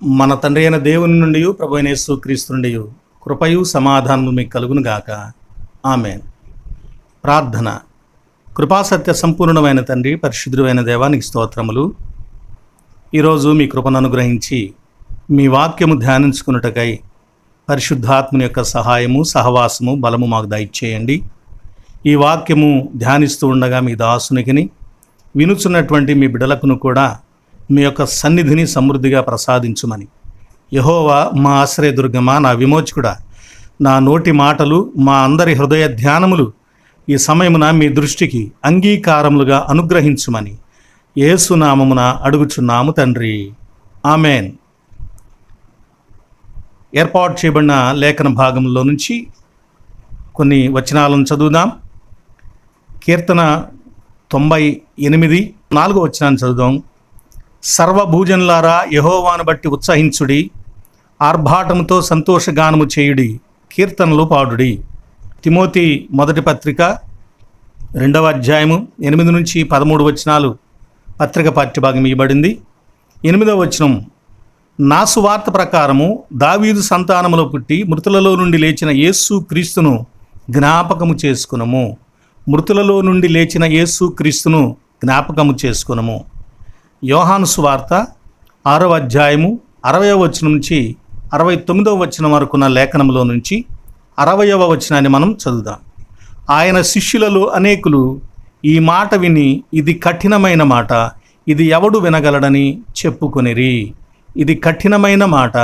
మన తండ్రి అయిన దేవుని నుండి ప్రభువైన యేసుక్రీస్తు నుండి కృపయు సమాధానము మీకు కలుగును గాక. ఆమేన్. ప్రార్థన. కృపాసత్య సంపూర్ణమైన తండ్రి, పరిశుద్ధుడైన దేవానికి స్తోత్రములు. ఈరోజు మీ కృపను అనుగ్రహించి మీ వాక్యము ధ్యానించుకున్నటకై పరిశుద్ధాత్మని యొక్క సహాయము, సహవాసము, బలము మాకు దయచేయండి. ఈ వాక్యము ధ్యానిస్తూ ఉండగా మీ దాసునికిని వినుచున్నటువంటి మీ బిడ్డలకును కూడా మీ యొక్క సన్నిధిని సమృద్ధిగా ప్రసాదించుమని, యెహోవా మా ఆశ్రయదుర్గమా, నా విమోచకుడా, నా నోటి మాటలు, మా అందరి హృదయ ధ్యానములు ఈ సమయమున మీ దృష్టికి అంగీకారములుగా అనుగ్రహించుమని యేసునామమున అడుగుచున్నాము తండ్రి. ఆమేన్. ఏర్పాటు చేయబడిన లేఖన భాగంలో నుంచి కొన్ని వచనాలను చదువుదాం. కీర్తన 98, 4వ వచనాన్ని చదువుదాం. సర్వభూజనులారా, యెహోవాను బట్టి ఉత్సహించుడి, ఆర్భాటముతో సంతోషగానము చేయుడి, కీర్తనలు పాడుడి. తిమోతి మొదటి పత్రిక 2వ అధ్యాయము 8 నుంచి 13 వచనాలు పత్రిక పాఠ్యభాగం ఇవ్వబడింది. 8వ వచనం, నా సువార్త ప్రకారము దావీదు సంతానములో పుట్టి మృతులలో నుండి లేచిన యేసు క్రీస్తును జ్ఞాపకము చేసుకునము. మృతులలో నుండి లేచిన యేసు క్రీస్తును జ్ఞాపకము చేసుకునము. యోహాను సువార్త 6వ అధ్యాయము 60వ వచనం నుంచి 69వ వచనం వరకున్న లేఖనంలో నుంచి 60వ వచనాన్ని మనం చదువుదాం. ఆయన శిష్యులలో అనేకులు ఈ మాట విని, ఇది కఠినమైన మాట, ఇది ఎవడు వినగలడని చెప్పుకొనిరి. ఇది కఠినమైన మాట,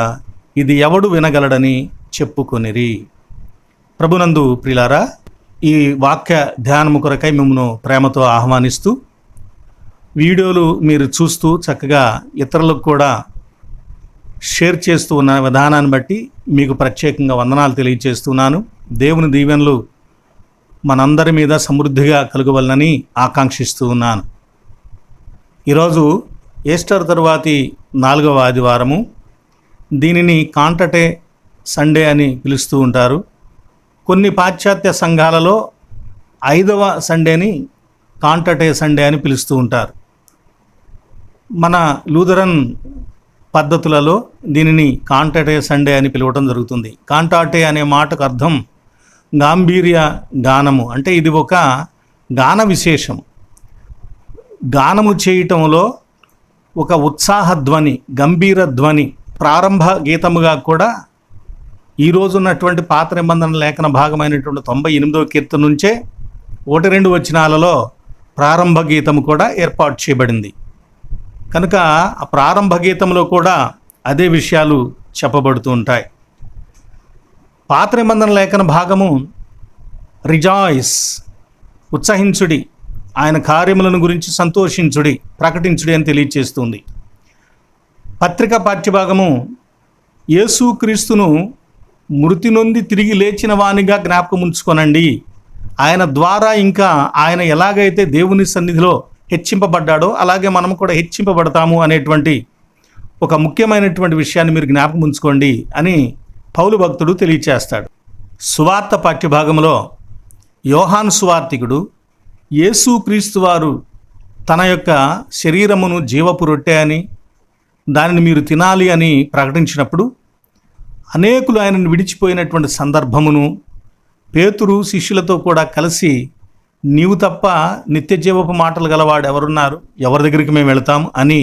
ఇది ఎవడు వినగలడని చెప్పుకొనిరి. ప్రభునందు ప్రియులారా, ఈ వాక్య ధ్యానము కొరకై మిమ్మల్ని ప్రేమతో ఆహ్వానిస్తూ, వీడియోలు మీరు చూస్తూ చక్కగా ఇతరులకు కూడా షేర్ చేస్తూ ఉన్న విధానాన్ని బట్టి మీకు ప్రత్యేకంగా వందనాలు తెలియజేస్తున్నాను. దేవుని దీవెనలు మనందరి మీద సమృద్ధిగా కలుగవలనని ఆకాంక్షిస్తూ ఉన్నాను. ఈరోజు ఈస్టర్ తరువాతి 4వ ఆదివారము. దీనిని కాంటటే సండే అని పిలుస్తూ ఉంటారు. కొన్ని పాశ్చాత్య సంఘాలలో 5వ సండేని కాంటటే సండే అని పిలుస్తూ ఉంటారు. మన లూథరన్ పద్ధతులలో దీనిని కాంటటే సండే అని పిలవటం జరుగుతుంది. కాంటాటే అనే మాటకు అర్థం గాంభీర్య గానము, అంటే ఇది ఒక గాన విశేషం. గానము చేయటంలో ఒక ఉత్సాహ ధ్వని, గంభీర ధ్వని, ప్రారంభ గీతముగా కూడా ఈరోజు ఉన్నటువంటి పాత నిబంధన లేఖన భాగమైనటువంటి 98వ కీర్తన నుంచే 1-2 వచనాలలో ప్రారంభ గీతము కూడా ఏర్పాటు చేయబడింది. కనుక ఆ ప్రారంభ గీతంలో కూడా అదే విషయాలు చెప్పబడుతూ ఉంటాయి. పాత నిబంధన లేఖన భాగము రిజాయిస్, ఉత్సహించుడి, ఆయన కార్యములను గురించి సంతోషించుడి, ప్రకటించుడి అని తెలియచేస్తుంది. పత్రిక పాఠ్యభాగము యేసుక్రీస్తును మృతి నొంది తిరిగి లేచిన వానిగా జ్ఞాపకం ఉంచుకొనండి, ఆయన ద్వారా ఇంకా ఆయన ఎలాగైతే దేవుని సన్నిధిలో హెచ్చింపబడ్డాడో అలాగే మనం కూడా హెచ్చింపబడతాము అనేటువంటి ఒక ముఖ్యమైనటువంటి విషయాన్ని మీరు జ్ఞాపకం ఉంచుకోండి అని పౌలు భక్తుడు తెలియచేస్తాడు. సువార్త పాఠ్యభాగంలో యోహాను సువార్తికుడు యేసుక్రీస్తు వారు తన యొక్క శరీరమును జీవపు రొట్టె అని, దానిని మీరు తినాలి అని ప్రకటించినప్పుడు అనేకులు ఆయనను విడిచిపోయినటువంటి సందర్భమును, పేతురు శిష్యులతో కూడా కలిసి, నీవు తప్ప నిత్య జీవపు మాటలు గలవాడు ఎవరున్నారు, ఎవరి దగ్గరికి మేము వెళతాము అని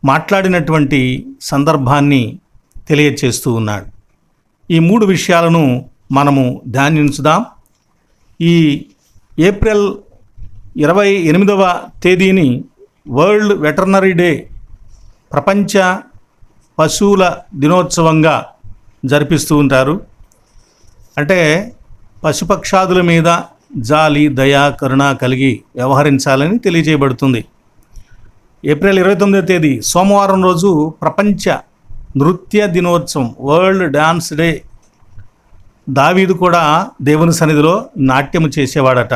మాట్లాడినటువంటి సందర్భాన్ని తెలియచేస్తూ ఉన్నాడు. ఈ 3 విషయాలను మనము ధ్యానించుదాం. ఈ ఏప్రిల్ 28వ తేదీని వరల్డ్ వెటర్నరీ డే, ప్రపంచ పశువుల దినోత్సవంగా జరిపిస్తూ ఉంటారు. అంటే పశుపక్షాదుల మీద జాలి, దయ, కరుణ కలిగి వ్యవహరించాలని తెలియజేయబడుతుంది. ఏప్రిల్ 29వ తేదీ సోమవారం రోజు ప్రపంచ నృత్య దినోత్సవం, వరల్డ్ డాన్స్ డే. దావీదు కూడా దేవుని సన్నిధిలో నాట్యము చేసేవాడట.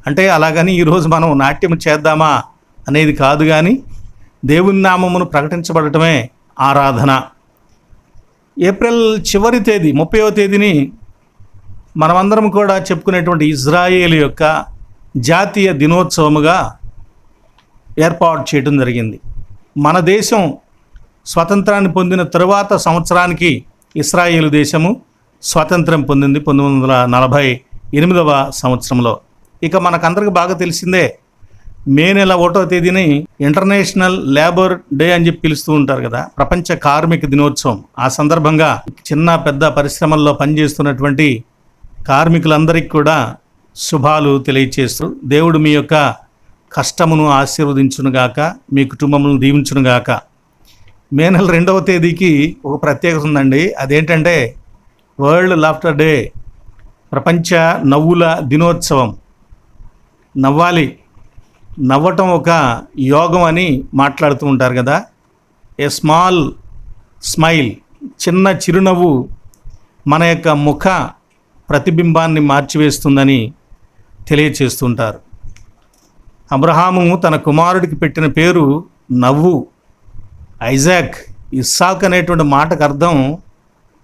అంటే అలాగని ఈరోజు మనం నాట్యము చేద్దామా అనేది కాదు, కానీ దేవుని నామమును ప్రకటించబడటమే ఆరాధన. ఏప్రిల్ చివరి తేదీ 30వ తేదీని మనమందరం కూడా చెప్పుకునేటువంటి ఇజ్రాయేలు యొక్క జాతీయ దినోత్సవముగా ఏర్పాటు చేయడం జరిగింది. మన దేశం స్వతంత్రాన్ని పొందిన తరువాత సంవత్సరానికి ఇస్రాయేలు దేశము స్వాతంత్రం పొందింది 1948వ సంవత్సరంలో. ఇక మనకందరికి బాగా తెలిసిందే, మే నెల 1వ తేదీని ఇంటర్నేషనల్ లేబర్ డే అని చెప్పి పిలుస్తూ ఉంటారు కదా, ప్రపంచ కార్మిక దినోత్సవం. ఆ సందర్భంగా చిన్న పెద్ద పరిశ్రమల్లో పనిచేస్తున్నటువంటి కార్మికులందరికీ కూడా శుభాలు తెలియచేస్తూ, దేవుడు మీ యొక్క కష్టమును ఆశీర్వదించునుగాక, మీ కుటుంబమును దీవించునుగాక. మే నెల 2వ తేదీకి ఒక ప్రత్యేకత ఉందండి. అదేంటంటే వరల్డ్ లాఫ్టర్ డే, ప్రపంచ నవ్వుల దినోత్సవం. నవ్వాలి, నవ్వటం ఒక యోగం అని మాట్లాడుతూ ఉంటారు కదా. ఏ స్మాల్ స్మైల్, చిన్న చిరునవ్వు మన యొక్క ముఖ ప్రతిబింబాన్ని మార్చివేస్తుందని తెలియచేస్తుంటారు. అబ్రహాము తన కుమారుడికి పెట్టిన పేరు నవ్వు. ఐజాక్, ఇస్సాక్ అనేటువంటి మాటకు అర్థం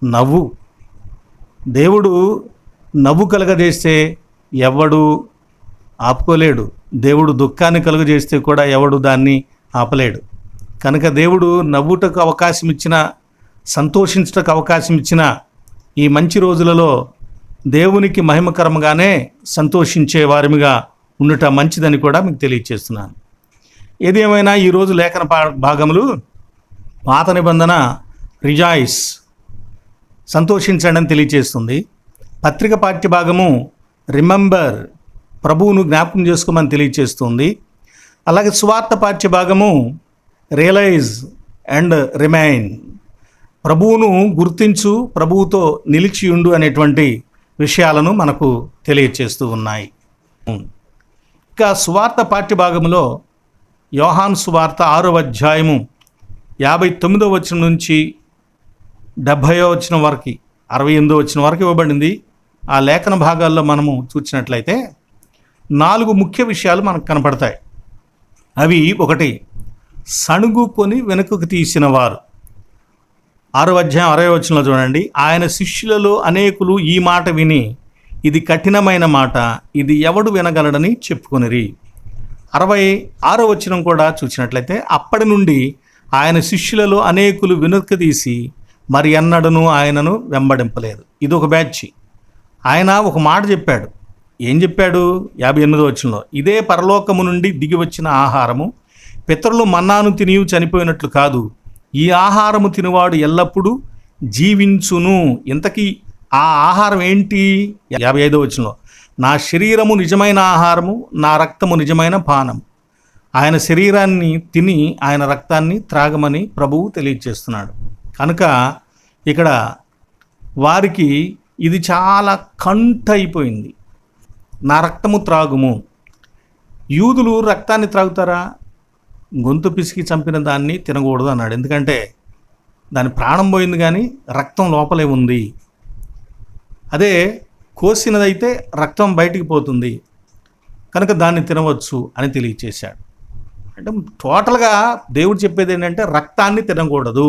నవ్వు. దేవుడు నవ్వు కలగజేస్తే ఎవడు ఆపుకోలేడు. దేవుడు దుఃఖాన్ని కలుగజేస్తే కూడా ఎవడు దాన్ని ఆపలేడు. కనుక దేవుడు నవ్వుటకు అవకాశం ఇచ్చిన, సంతోషించటకు అవకాశం ఇచ్చిన ఈ మంచి రోజులలో దేవునికి మహిమకరంగానే సంతోషించే వారిగా ఉండటం మంచిదని కూడా మీకు తెలియజేస్తున్నాను. ఏదేమైనా ఈరోజు లేఖన భాగములు పాత నిబంధన రిజాయిస్, సంతోషించండి అని తెలియజేస్తుంది. పత్రిక పాఠ్యభాగము రిమెంబర్, ప్రభువును జ్ఞాపకం చేసుకోమని తెలియజేస్తుంది. అలాగే సువార్త పాఠ్యభాగము రియలైజ్ అండ్ రిమైన్, ప్రభువును గుర్తించు, ప్రభువుతో నిలిచి ఉండు అనేటువంటి విషయాలను మనకు తెలియజేస్తూ ఉన్నాయి. ఇక సువార్త పాఠ్యభాగంలో యోహాను సువార్త 6వ అధ్యాయము 59వ వచనం నుంచి 70వ వచనం వరకు, 68వ వచనం వరకు ఇవ్వబడింది. ఆ లేఖన భాగాల్లో మనము చూసినట్లయితే 4 ముఖ్య విషయాలు మనకు కనపడతాయి. అవి: 1, సణుగుకొని వెనుకకు తీసిన వారు. 6వ అధ్యాయం 60వ వచనంలో చూడండి, ఆయన శిష్యులలో అనేకులు ఈ మాట విని, ఇది కఠినమైన మాట, ఇది ఎవడు వినగలడని చెప్పుకొనిరి. 66వ వచనం కూడా చూసినట్లయితే, అప్పటి నుండి ఆయన శిష్యులలో అనేకులు వెనుక తీసి మరి ఎన్నడను ఆయనను వెంబడింపలేదు. ఇది ఒక బ్యాచ్. ఆయన ఒక మాట చెప్పాడు. ఏం చెప్పాడు? 58వ వచనంలో, ఇదే పరలోకము నుండి దిగి వచ్చిన ఆహారము, పితరులు మన్నాను తిని చనిపోయినట్లు కాదు, ఈ ఆహారము తినువాడు ఎల్లప్పుడూ జీవించును. ఇంతకీ ఆ ఆహారం ఏంటి? 55వ వచనంలో, నా శరీరము నిజమైన ఆహారము, నా రక్తము నిజమైన పానము. ఆయన శరీరాన్ని తిని ఆయన రక్తాన్ని త్రాగమని ప్రభువు తెలియజేస్తున్నాడు. కనుక ఇక్కడ వారికి ఇది చాలా కంటైపోయింది. నా రక్తము త్రాగుము. యూదులు రక్తాన్ని త్రాగుతారా? గొంతు పిసికి చంపిన దాన్ని తినకూడదు అన్నాడు. ఎందుకంటే దాని ప్రాణం పోయింది, కానీ రక్తం లోపలే ఉంది. అదే కోసినదైతే రక్తం బయటికి పోతుంది, కనుక దాన్ని తినవచ్చు అని తెలియచేశాడు. అంటే టోటల్గా దేవుడు చెప్పేది ఏంటంటే రక్తాన్ని తినకూడదు.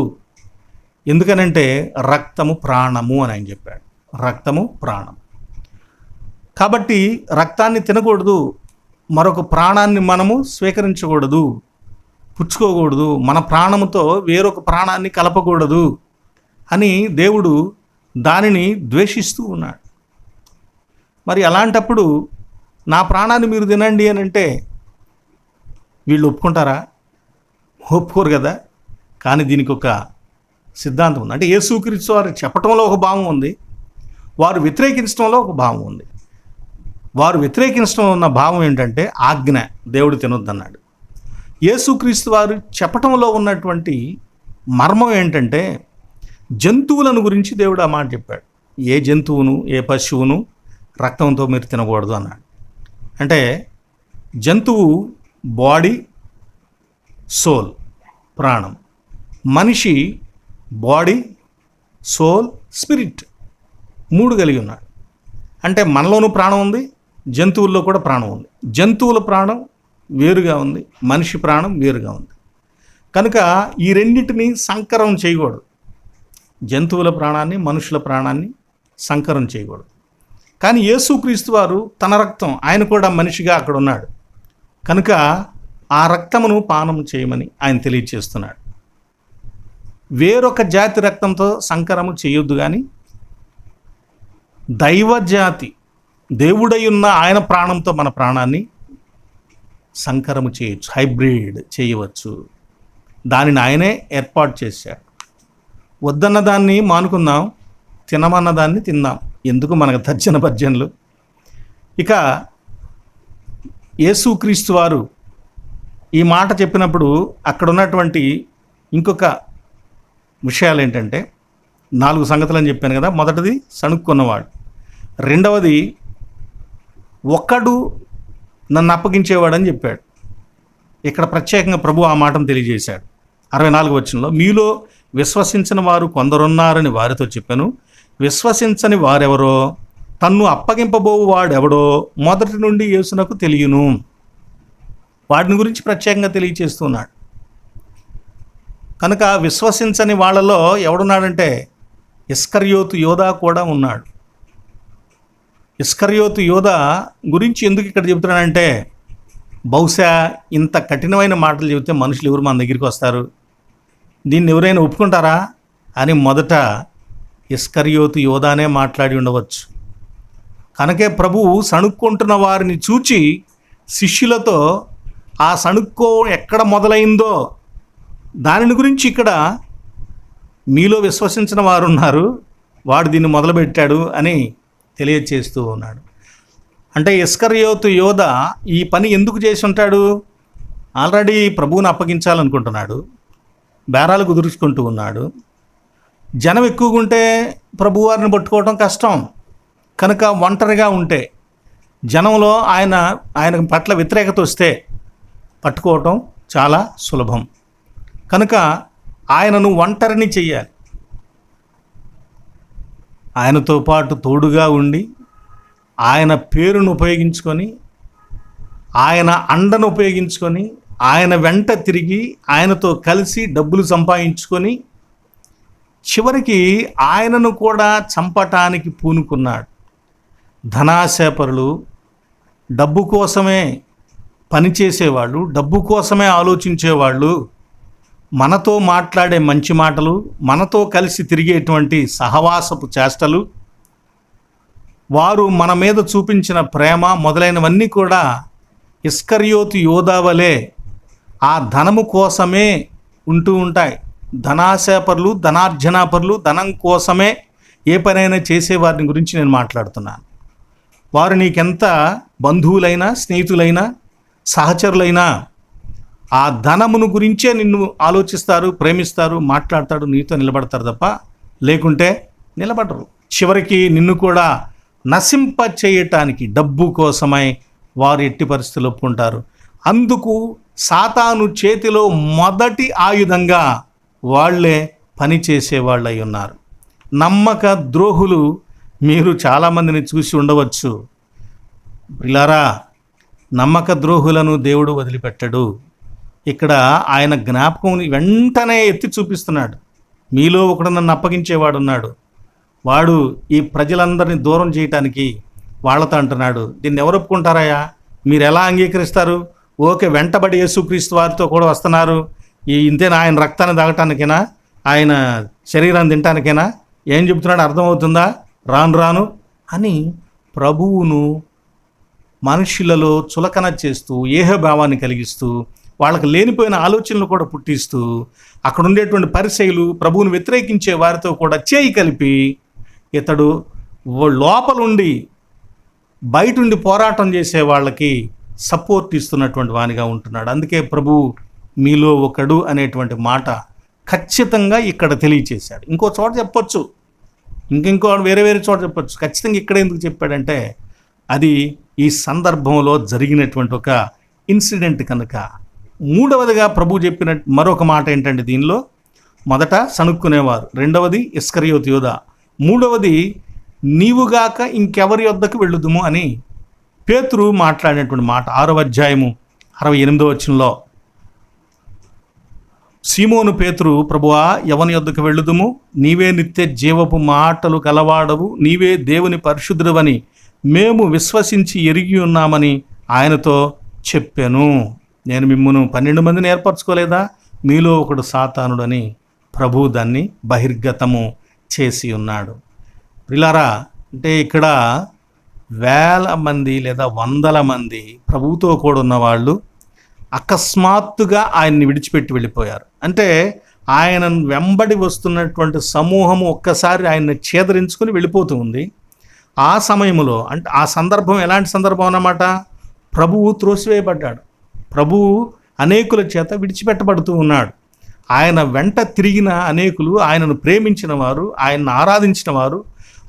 ఎందుకనంటే రక్తము ప్రాణము అని ఆయన చెప్పాడు. రక్తము ప్రాణం. కాబట్టి రక్తాన్ని తినకూడదు, మరొక ప్రాణాన్ని మనము స్వీకరించకూడదు, పుచ్చుకోకూడదు, మన ప్రాణముతో వేరొక ప్రాణాన్ని కలపకూడదు అని దేవుడు దానిని ద్వేషిస్తూ ఉన్నాడు. మరి అలాంటప్పుడు నా ప్రాణాన్ని మీరు తినండి అని అంటే వీళ్ళు ఒప్పుకుంటారా? ఒప్పుకోరు కదా. కానీ దీనికి ఒక సిద్ధాంతం ఉంది. అంటే యేసుక్రీస్తు వారు చెప్పటంలో ఒక భావం ఉంది, వారు వ్యతిరేకించడంలో ఒక భావం ఉంది. వారు వ్యతిరేకించడంలో ఉన్న భావం ఏంటంటే ఆజ్ఞ, దేవుడు తినొద్దన్నాడు. యేసుక్రీస్తు వారు చెప్పటంలో ఉన్నటువంటి మర్మం ఏంటంటే జంతువులను గురించి దేవుడు ఆ మాట చెప్పాడు. ఏ జంతువును, ఏ పశువును రక్తంతో మీరు తినకూడదు అన్నాడు. అంటే జంతువు బాడీ, సోల్, ప్రాణం. మనిషి బాడీ, సోల్, స్పిరిట్, 3 కలిగి ఉన్నాడు. అంటే మనలోనూ ప్రాణం ఉంది, జంతువుల్లో కూడా ప్రాణం ఉంది. జంతువుల ప్రాణం వేరుగా ఉంది, మనిషి ప్రాణం వేరుగా ఉంది. కనుక ఈ రెండింటిని సంకరం చేయకూడదు. జంతువుల ప్రాణాన్ని, మనుషుల ప్రాణాన్ని సంకరం చేయకూడదు. కానీ యేసుక్రీస్తు వారు తన రక్తం, ఆయన కూడా మనిషిగా అక్కడ ఉన్నాడు కనుక ఆ రక్తమును పానం చేయమని ఆయన తెలియచేస్తున్నాడు. వేరొక జాతి రక్తంతో సంకరము చేయొద్దు, కానీ దైవజాతి దేవుడై ఉన్న ఆయన ప్రాణంతో మన ప్రాణాన్ని సంకరము చేయొచ్చు, హైబ్రిడ్ చేయవచ్చు. దానిని ఆయనే ఏర్పాటు చేశాడు. వద్దన్న దాన్ని మానుకుందాం, తినమన్న దాన్ని తిందాం, ఎందుకు మనకు తర్జన భర్జనలు. ఇక యేసుక్రీస్తు వారు ఈ మాట చెప్పినప్పుడు అక్కడ ఉన్నటువంటి ఇంకొక విషయాలు ఏంటంటే, 4 సంగతులు అని చెప్పాను కదా. మొదటిది సణుక్కున్నవాడు, రెండవది ఒక్కడు నన్ను అప్పగించేవాడని చెప్పాడు. ఇక్కడ ప్రత్యేకంగా ప్రభు ఆ మాటను తెలియజేశాడు. 64 వచనంలో, మీలో విశ్వసించని వారు కొందరున్నారని వారితో చెప్పాను. విశ్వసించని వారెవరో, తన్ను అప్పగింపబోవు వాడెవడో మొదటి నుండి యేసునకు తెలియను. వాటిని గురించి ప్రత్యేకంగా తెలియచేస్తున్నాడు. కనుక విశ్వసించని వాళ్ళలో ఎవడున్నాడంటే ఇస్కరియోతు యోధా కూడా ఉన్నాడు. ఇస్కరియోతు యోధా గురించి ఎందుకు ఇక్కడ చెబుతున్నాడంటే, బహుశా ఇంత కఠినమైన మాటలు చెబితే మనుషులు ఎవరు మన దగ్గరికి వస్తారు, దీన్ని ఎవరైనా ఒప్పుకుంటారా అని మొదట ఇస్కరియోతు యోధానే మాట్లాడి ఉండవచ్చు. కనుకే ప్రభువు సణుక్కుంటున్న వారిని చూచి శిష్యులతో ఆ సణుక్కో ఎక్కడ మొదలైందో దానిని గురించి ఇక్కడ మీలో విశ్వసించిన వారు ఉన్నారు, వాడు దీన్ని మొదలుపెట్టాడు అని తెలియచేస్తూ ఉన్నాడు. అంటే ఇస్కరియోతు యోధ ఈ పని ఎందుకు చేసి ఉంటాడు? ఆల్రెడీ ప్రభువుని అప్పగించాలనుకుంటున్నాడు, బేరాలు కుదుర్చుకుంటూ ఉన్నాడు. జనం ఎక్కువగా ఉంటే ప్రభువారిని పట్టుకోవడం కష్టం. కనుక ఒంటరిగా ఉంటే జనంలో ఆయన పట్ల వ్యతిరేకత వస్తే పట్టుకోవటం చాలా సులభం. కనుక ఆయనను ఒంటరిని చెయ్యాలి. ఆయనతో పాటు తోడుగా ఉండి ఆయన పేరును ఉపయోగించుకొని, ఆయన అండను ఉపయోగించుకొని, ఆయన వెంట తిరిగి ఆయనతో కలిసి డబ్బులు సంపాదించుకొని చివరికి ఆయనను కూడా చంపటానికి పూనుకున్నాడు. ధనాశాపరులు, డబ్బు కోసమే పనిచేసేవాళ్ళు, డబ్బు కోసమే ఆలోచించేవాళ్ళు, మనతో మాట్లాడే మంచి మాటలు, మనతో కలిసి తిరిగేటువంటి సహవాసపు చేష్టలు, వారు మన మీద చూపించిన ప్రేమ మొదలైనవన్నీ కూడా ఇస్కరియోతు యోధా వలె ఆ ధనము కోసమే ఉంటూ ఉంటాయి. ధనాశాపరులు, ధనార్జనాపరులు, ధనం కోసమే ఏ పనైనా చేసేవారిని గురించి నేను మాట్లాడుతున్నాను. వారు నీకెంత బంధువులైనా, స్నేహితులైనా, సహచరులైనా ఆ ధనమును గురించే నిన్ను ఆలోచిస్తారు, ప్రేమిస్తారు, మాట్లాడతాడు, నీతో నిలబడతారు తప్ప లేకుంటే నిలబడరు. చివరికి నిన్ను కూడా నశింప చేయటానికి డబ్బు కోసమై వారు ఎట్టి పరిస్థితులు ఒప్పుకుంటారు. అందుకు సాతాను చేతిలో మొదటి ఆయుధంగా వాళ్లే పనిచేసేవాళ్ళై ఉన్నారు. నమ్మక ద్రోహులు మీరు చాలామందిని చూసి ఉండవచ్చు. పిల్లారా, నమ్మక ద్రోహులను దేవుడు వదిలిపెట్టడు. ఇక్కడ ఆయన జ్ఞాపకం వెంటనే ఎత్తి చూపిస్తున్నాడు. మీలో ఒకడు నన్ను అప్పగించేవాడు ఉన్నాడు, వాడు ఈ ప్రజలందరినీ దూరం చేయటానికి వాళ్ళతో అంటున్నాడు. దీన్ని ఎవరు ఒప్పుకుంటారయ్యా? మీరు ఎలా అంగీకరిస్తారు? ఓకే, వెంటబడి యేసుక్రీస్తు వారితో కూడా వస్తున్నారు, ఇంతేనా? ఆయన రక్తాన్ని తాగటానికైనా, ఆయన శరీరాన్ని తినటానికైనా? ఏం చెబుతున్నాడు అర్థమవుతుందా? రాను రాను అని ప్రభువును మనుషులలో చులకన చేస్తూ, ఏహభావాన్ని కలిగిస్తూ, వాళ్ళకి లేనిపోయిన ఆలోచనలు కూడా పుట్టిస్తూ, అక్కడ ఉండేటువంటి పరిసయ్యులు ప్రభువును వ్యతిరేకించే వారితో కూడా చేయి కలిపి ఇతడు లోపలుండి బయటుండి పోరాటం చేసే వాళ్ళకి సపోర్ట్ ఇస్తున్నటువంటి వానిగా ఉంటున్నాడు. అందుకే ప్రభు మీలో ఒకడు అనేటువంటి మాట ఖచ్చితంగా ఇక్కడ తెలియచేశాడు. ఇంకో చోట చెప్పొచ్చు, ఇంకో వేరే చోట చెప్పొచ్చు. ఖచ్చితంగా ఇక్కడ ఎందుకు చెప్పాడంటే అది ఈ సందర్భంలో జరిగినటువంటి ఒక ఇన్సిడెంట్ కనుక. మూడవదిగా ప్రభు చెప్పిన మరొక మాట ఏంటంటే, దీనిలో మొదట సణుక్కునేవారు, రెండవది ఇస్కరియోతు యోధా, మూడవది నీవుగాక ఇంకెవరి యొద్దకు వెళ్ళుదుము అని పేతురు మాట్లాడినటువంటి మాట. 6వ అధ్యాయము 68వ వచనంలో, సీమోను పేతురు, ప్రభువా ఎవని యొద్దకు వెళ్ళుదుము? నీవే నిత్య జీవపు మాటలు కలవాడవు, నీవే దేవుని పరిశుద్ధుడవని మేము విశ్వసించి ఎరిగి ఉన్నామని ఆయనతో చెప్పాను. నేను మిమ్మును 12 మందిని ఏర్పరచుకోలేదా? మీలో ఒకడు సాతానుడని ప్రభు దాన్ని బహిర్గతము చేసి ఉన్నాడు. ప్రియులారా, అంటే ఇక్కడ వేల మంది లేదా వందల మంది ప్రభువుతో కూడా ఉన్నవాళ్ళు అకస్మాత్తుగా ఆయన్ని విడిచిపెట్టి వెళ్ళిపోయారు. అంటే ఆయనను వెంబడి వస్తున్నటువంటి సమూహము ఒక్కసారి ఆయన్ని ఛేదరించుకుని వెళ్ళిపోతూ ఉంది. ఆ సమయంలో, అంటే ఆ సందర్భం ఎలాంటి సందర్భం అన్నమాట, ప్రభువు త్రోసివేయబడ్డాడు. ప్రభువు అనేకుల చేత విడిచిపెట్టబడుతూ ఉన్నాడు. ఆయన వెంట తిరిగిన అనేకులు, ఆయనను ప్రేమించిన వారు, ఆయనను ఆరాధించిన వారు,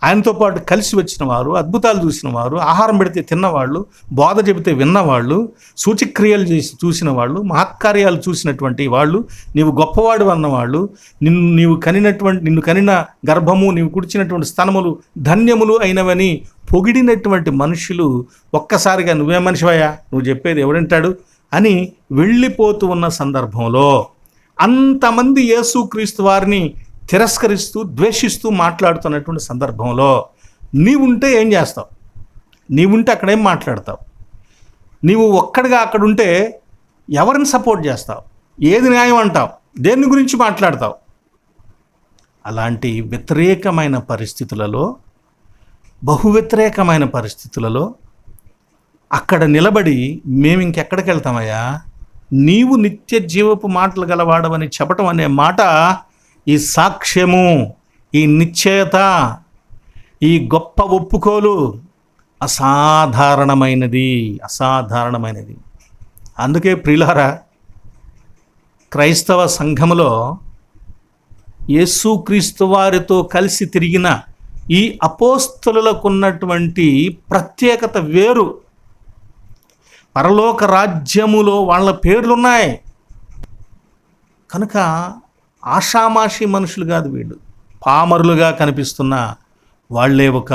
ఆయనతో పాటు కలిసి వచ్చిన వారు, అద్భుతాలు చూసిన వారు, ఆహారం పెడితే తిన్నవాళ్ళు, బోధ చెబితే విన్నవాళ్ళు, సూచక్రియలు చూసిన వాళ్ళు, మహత్కార్యాలు చూసినటువంటి వాళ్ళు, నీవు గొప్పవాడు అన్నవాళ్ళు, నిన్ను కనిన గర్భము, నీవు కుడిచినటువంటి స్తనములు ధన్యములు అయినవని పొగిడినటువంటి మనుషులు ఒక్కసారిగా నువ్వే మనిషివయ్యా, నువ్వు చెప్పేది ఎవడంటాడు అని వెళ్ళిపోతూ ఉన్న సందర్భంలో అంతమంది యేసుక్రీస్తు వారిని తిరస్కరిస్తూ ద్వేషిస్తూ మాట్లాడుతున్నటువంటి సందర్భంలో నీవుంటే ఏం చేస్తావు? నీవుంటే అక్కడేం మాట్లాడతావు? నీవు ఒక్కడిగా అక్కడుంటే ఎవరిని సపోర్ట్ చేస్తావు? ఏది న్యాయం అంటావు? దేని గురించి మాట్లాడతావు? అలాంటి వ్యతిరేకమైన పరిస్థితులలో, బహు వ్యతిరేకమైన పరిస్థితులలో అక్కడ నిలబడి మేము ఇంకెక్కడికి వెళ్తామయ్యా, నీవు నిత్య జీవపు మాటలు గలవాడవని చెప్పటం అనే మాట, ఈ సాక్ష్యము, ఈ నిశ్చయత, ఈ గొప్ప ఒప్పుకోలు అసాధారణమైనది. అందుకే ప్రియులారా, క్రైస్తవ సంఘములో యేసుక్రీస్తు వారితో కలిసి తిరిగిన ఈ అపోస్తలులకు ఉన్నటువంటి ప్రత్యేకత వేరు. పరలోక రాజ్యములో వాళ్ళ పేర్లున్నాయి కనుక ఆషామాషి మనుషులు కాదు వీళ్ళు. పామరులుగా కనిపిస్తున్న వాళ్ళే ఒక